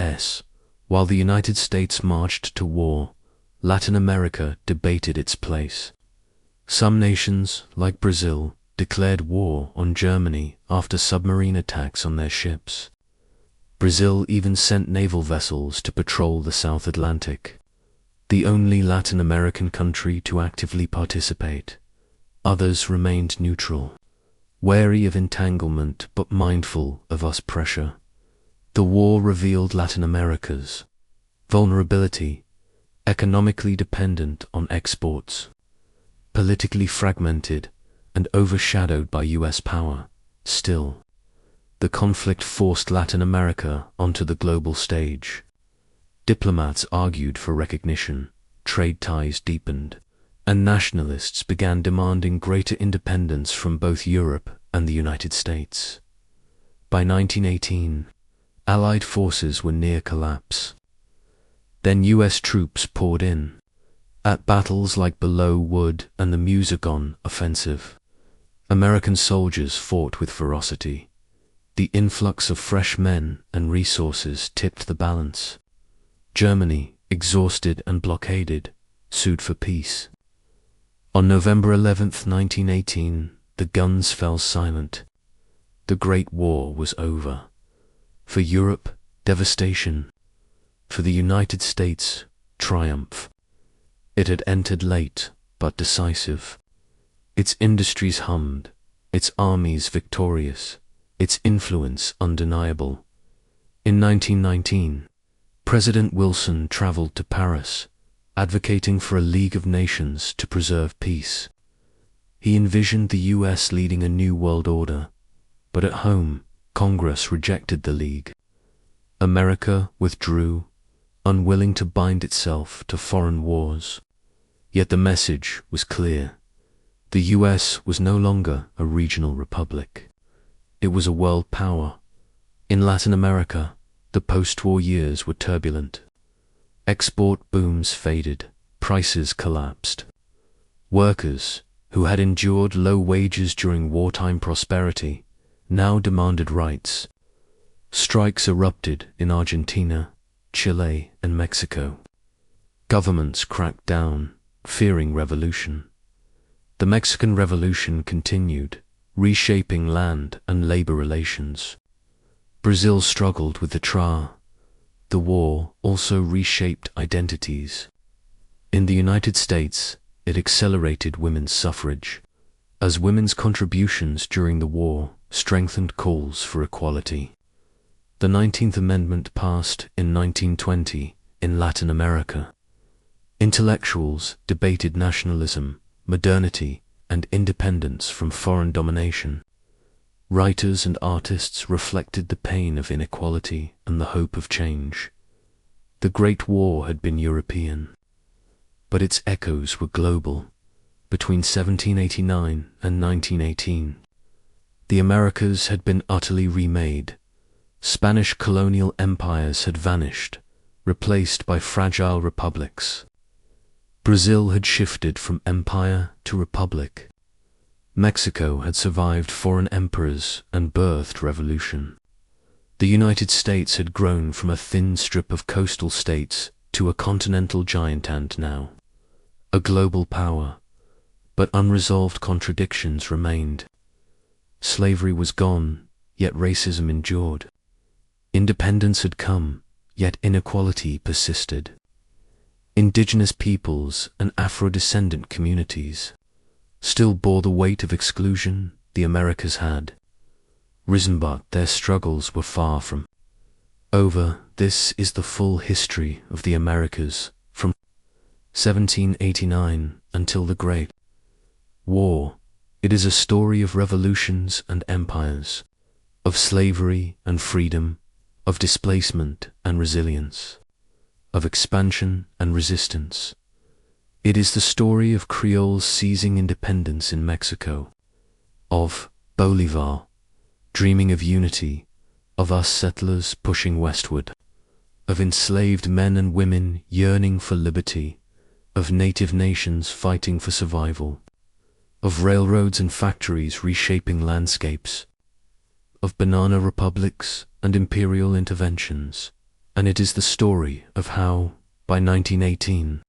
While the United States marched to war, Latin America debated its place. Some nations, like Brazil, declared war on Germany after submarine attacks on their ships. Brazil even sent naval vessels to patrol the South Atlantic, the only Latin American country to actively participate. Others remained neutral, wary of entanglement but mindful of US pressure. The war revealed Latin America's vulnerability, economically dependent on exports, politically fragmented and overshadowed by US power. Still, the conflict forced Latin America onto the global stage. Diplomats argued for recognition, trade ties deepened, and nationalists began demanding greater independence from both Europe and the United States. By 1918, Allied forces were near collapse. Then US troops poured in. At battles like Belleau Wood and the Muskegon offensive, American soldiers fought with ferocity. The influx of fresh men and resources tipped the balance. Germany, exhausted and blockaded, sued for peace. On November 11, 1918, the guns fell silent. The Great War was over. For Europe, devastation. For the United States, triumph. It had entered late, but decisive. Its industries hummed, its armies victorious, its influence undeniable. In 1919, President Wilson traveled to Paris, advocating for a League of Nations to preserve peace. He envisioned the US leading a new world order, but at home, Congress rejected the League. America withdrew, unwilling to bind itself to foreign wars. Yet the message was clear. The US was no longer a regional republic. It was a world power. In Latin America, the post-war years were turbulent. Export booms faded, prices collapsed. Workers, who had endured low wages during wartime prosperity, now demanded rights. Strikes erupted in Argentina, Chile, and Mexico. Governments cracked down, fearing revolution. The Mexican Revolution continued, reshaping land and labor relations. Brazil struggled with the TRA. The war also reshaped identities. In the United States, it accelerated women's suffrage, as women's contributions during the war strengthened calls for equality. The 19th Amendment passed in 1920 in Latin America. Intellectuals debated nationalism, modernity, and independence from foreign domination. Writers and artists reflected the pain of inequality and the hope of change. The Great War had been European, but its echoes were global. Between 1789 and 1918, the Americas had been utterly remade. Spanish colonial empires had vanished, replaced by fragile republics. Brazil had shifted from empire to republic. Mexico had survived foreign emperors and birthed revolution. The United States had grown from a thin strip of coastal states to a continental giant and now a global power. But unresolved contradictions remained. Slavery was gone, yet racism endured. Independence had come, yet inequality persisted. Indigenous peoples and Afro-descendant communities still bore the weight of exclusion the Americas had risen, but their struggles were far from over. This is the full history of the Americas from 1789 until the Great War. It is a story of revolutions and empires, of slavery and freedom, of displacement and resilience, of expansion and resistance. It is the story of Creoles seizing independence in Mexico, of Bolivar dreaming of unity, of us settlers pushing westward, of enslaved men and women yearning for liberty, of native nations fighting for survival, of railroads and factories reshaping landscapes, of banana republics and imperial interventions. And it is the story of how, by 1918,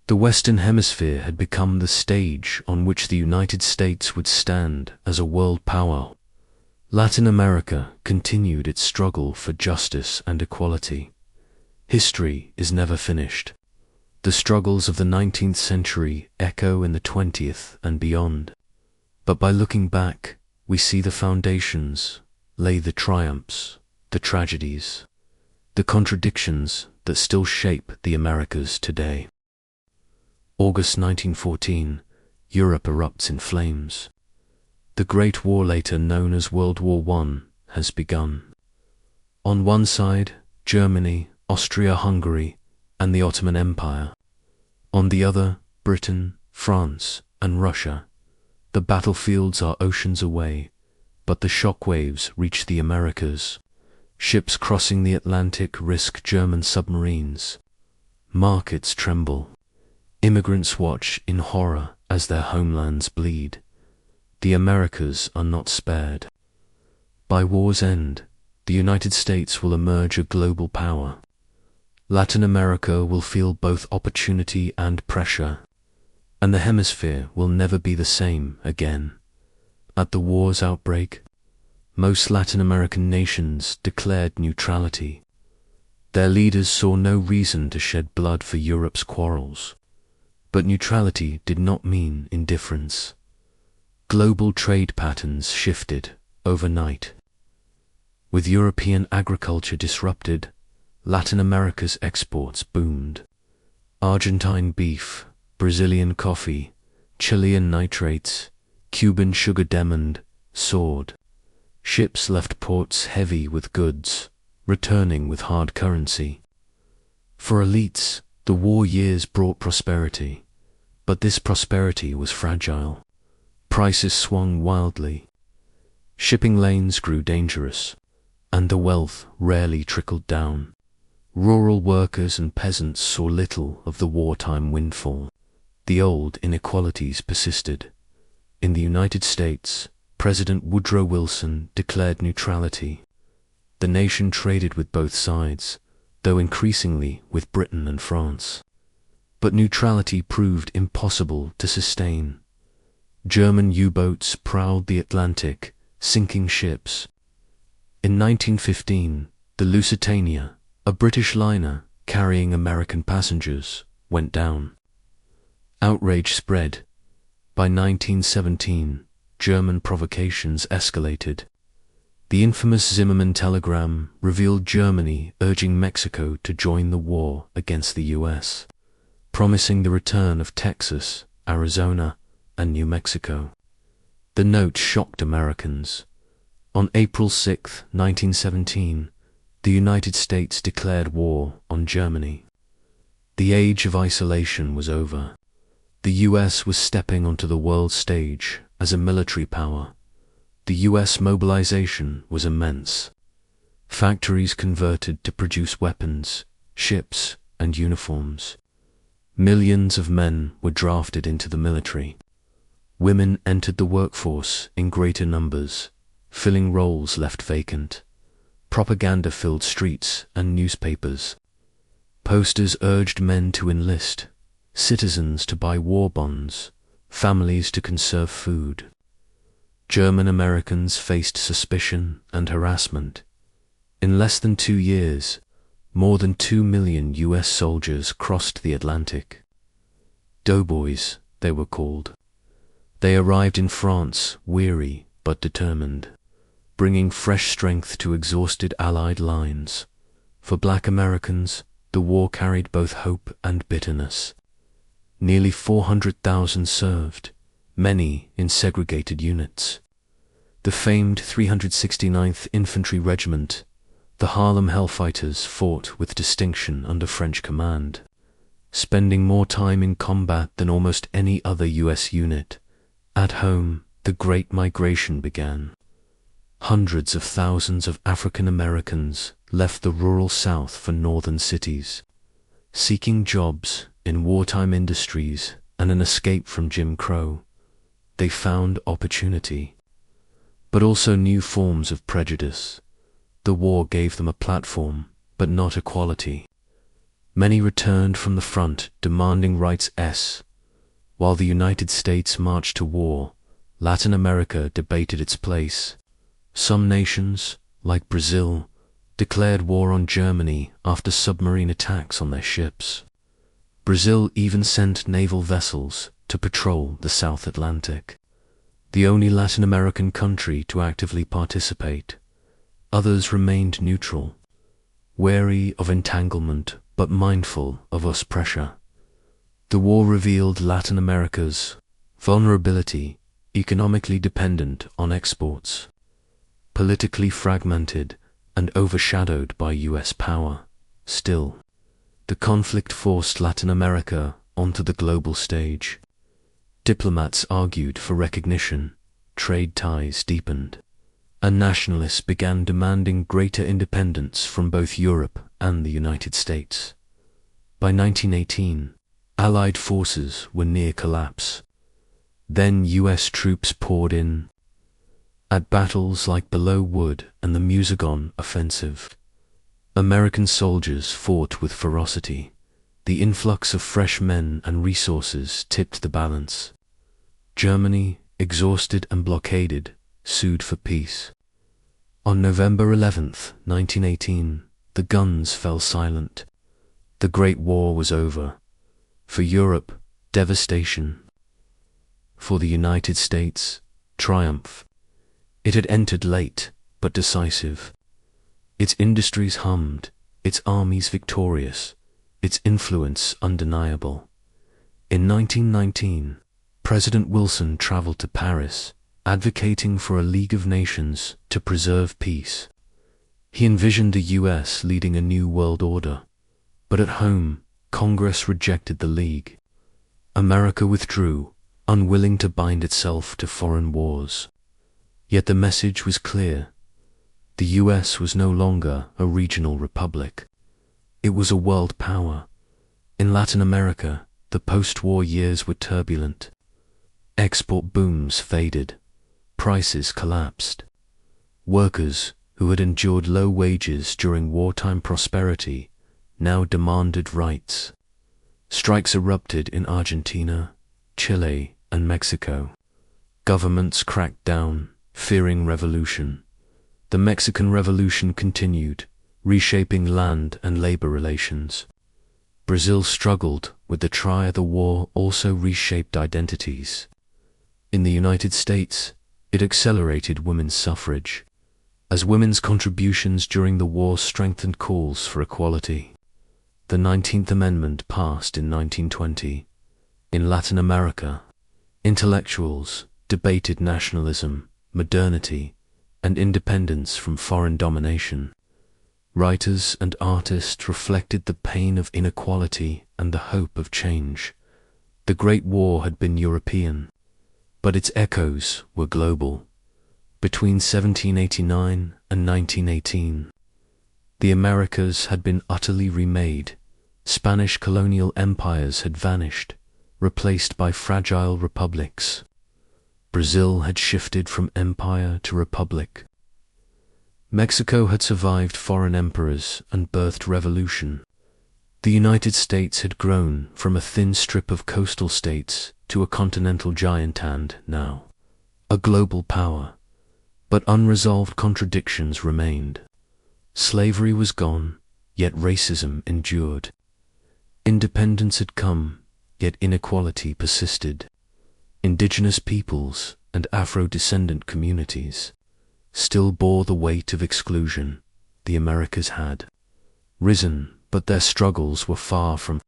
the Western Hemisphere had become the stage on which the United States would stand as a world power. Latin America continued its struggle for justice and equality. History is never finished. The struggles of the 19th century echo in the 20th and beyond. But by looking back, we see the foundations, lay the triumphs, the tragedies, the contradictions that still shape the Americas today. August 1914, Europe erupts in flames. The Great War, later known as World War I, has begun. On one side, Germany, Austria-Hungary, and the Ottoman Empire. On the other, Britain, France, and Russia. The battlefields are oceans away, but the shockwaves reach the Americas. Ships crossing the Atlantic risk German submarines. Markets tremble. Immigrants watch in horror as their homelands bleed. The Americas are not spared. By war's end, the United States will emerge a global power. Latin America will feel both opportunity and pressure, and the hemisphere will never be the same again. At the war's outbreak, most Latin American nations declared neutrality. Their leaders saw no reason to shed blood for Europe's quarrels. But neutrality did not mean indifference. Global trade patterns shifted overnight. With European agriculture disrupted, Latin America's exports boomed. Argentine beef, Brazilian coffee, Chilean nitrates, Cuban sugar demand soared. Ships left ports heavy with goods, returning with hard currency. For elites, the war years brought prosperity, but this prosperity was fragile. Prices swung wildly. Shipping lanes grew dangerous, and the wealth rarely trickled down. Rural workers and peasants saw little of the wartime windfall. The old inequalities persisted. In the United States, President Woodrow Wilson declared neutrality. The nation traded with both sides, though increasingly with Britain and France. But neutrality proved impossible to sustain. German U-boats prowled the Atlantic, sinking ships. In 1915, the Lusitania, a British liner carrying American passengers, went down. Outrage spread. By 1917, German provocations escalated. The infamous Zimmermann telegram revealed Germany urging Mexico to join the war against the US, promising the return of Texas, Arizona, and New Mexico. The note shocked Americans. On April 6, 1917, the United States declared war on Germany. The age of isolation was over. The US was stepping onto the world stage as a military power. The US mobilization was immense. Factories converted to produce weapons, ships, and uniforms. Millions of men were drafted into the military. Women entered the workforce in greater numbers, filling roles left vacant. Propaganda filled streets and newspapers. Posters urged men to enlist, citizens to buy war bonds, families to conserve food. German Americans faced suspicion and harassment. In less than 2 years, more than 2 million US soldiers crossed the Atlantic. Doughboys, they were called. They arrived in France, weary but determined, bringing fresh strength to exhausted Allied lines. For Black Americans, the war carried both hope and bitterness. Nearly 400,000 served, many in segregated units. The famed 369th Infantry Regiment, the Harlem Hellfighters, fought with distinction under French command, spending more time in combat than almost any other US unit. At home, the Great Migration began. Hundreds of thousands of African Americans left the rural South for northern cities, seeking jobs in wartime industries and an escape from Jim Crow. They found opportunity, but also new forms of prejudice. The war gave them a platform, but not equality. Many returned from the front demanding rights. While the United States marched to war, Latin America debated its place. Some nations, like Brazil, declared war on Germany after submarine attacks on their ships. Brazil even sent naval vessels to patrol the South Atlantic, the only Latin American country to actively participate. Others remained neutral, wary of entanglement but mindful of US pressure. The war revealed Latin America's vulnerability, economically dependent on exports, politically fragmented and overshadowed by US power. Still, the conflict forced Latin America onto the global stage. Diplomats argued for recognition, trade ties deepened, and nationalists began demanding greater independence from both Europe and the United States. By 1918, Allied forces were near collapse. Then US troops poured in. At battles like Belleau Wood and the Musagon Offensive, American soldiers fought with ferocity. The influx of fresh men and resources tipped the balance. Germany, exhausted and blockaded, sued for peace. On November 11th, 1918, the guns fell silent. The Great War was over. For Europe, devastation. For the United States, triumph. It had entered late, but decisive. Its industries hummed, its armies victorious, its influence undeniable. In 1919, President Wilson traveled to Paris, advocating for a League of Nations to preserve peace. He envisioned the US leading a new world order, but at home, Congress rejected the League. America withdrew, unwilling to bind itself to foreign wars. Yet the message was clear. The US was no longer a regional republic. It was a world power. In Latin America, the post-war years were turbulent. Export booms faded. Prices collapsed. Workers, who had endured low wages during wartime prosperity, now demanded rights. Strikes erupted in Argentina, Chile, and Mexico. Governments cracked down, fearing revolution. The Mexican Revolution continued, reshaping land and labor relations. Brazil struggled with the triad. The war also reshaped identities. In the United States, it accelerated women's suffrage, as women's contributions during the war strengthened calls for equality. The 19th Amendment passed in 1920. In Latin America, intellectuals debated nationalism, modernity, and independence from foreign domination. Writers and artists reflected the pain of inequality and the hope of change. The Great War had been European, but its echoes were global. Between 1789 and 1918, the Americas had been utterly remade. Spanish colonial empires had vanished, replaced by fragile republics. Brazil had shifted from empire to republic. Mexico had survived foreign emperors and birthed revolution. The United States had grown from a thin strip of coastal states to a continental giant and, now, a global power. But unresolved contradictions remained. Slavery was gone, yet racism endured. Independence had come, yet inequality persisted. Indigenous peoples and Afro-descendant communities still bore the weight of exclusion. The Americas had risen, but their struggles were far from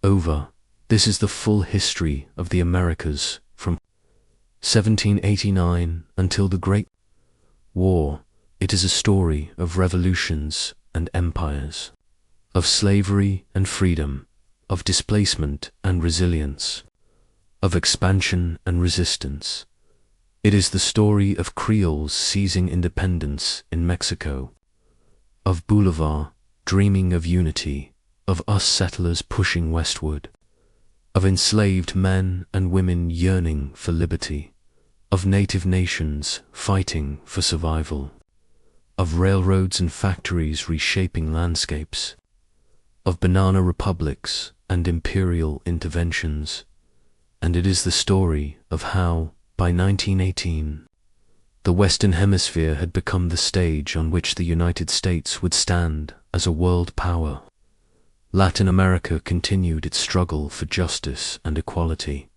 over. This is the full history of the Americas from 1789 until the Great War. It is a story of revolutions and empires, of slavery and freedom, of displacement and resilience, of expansion and resistance. It is the story of Creoles seizing independence in Mexico, of Bolivar dreaming of unity, of us settlers pushing westward, of enslaved men and women yearning for liberty, of native nations fighting for survival, of railroads and factories reshaping landscapes, of banana republics and imperial interventions. And it is the story of how, by 1918, the Western Hemisphere had become the stage on which the United States would stand as a world power. Latin America continued its struggle for justice and equality.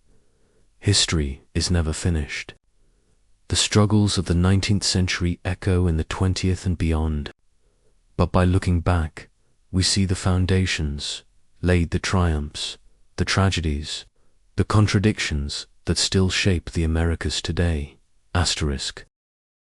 History is never finished. The struggles of the 19th century echo in the 20th and beyond. But by looking back, we see the foundations, laid the triumphs, the tragedies, the contradictions that still shape the Americas today. Asterisk.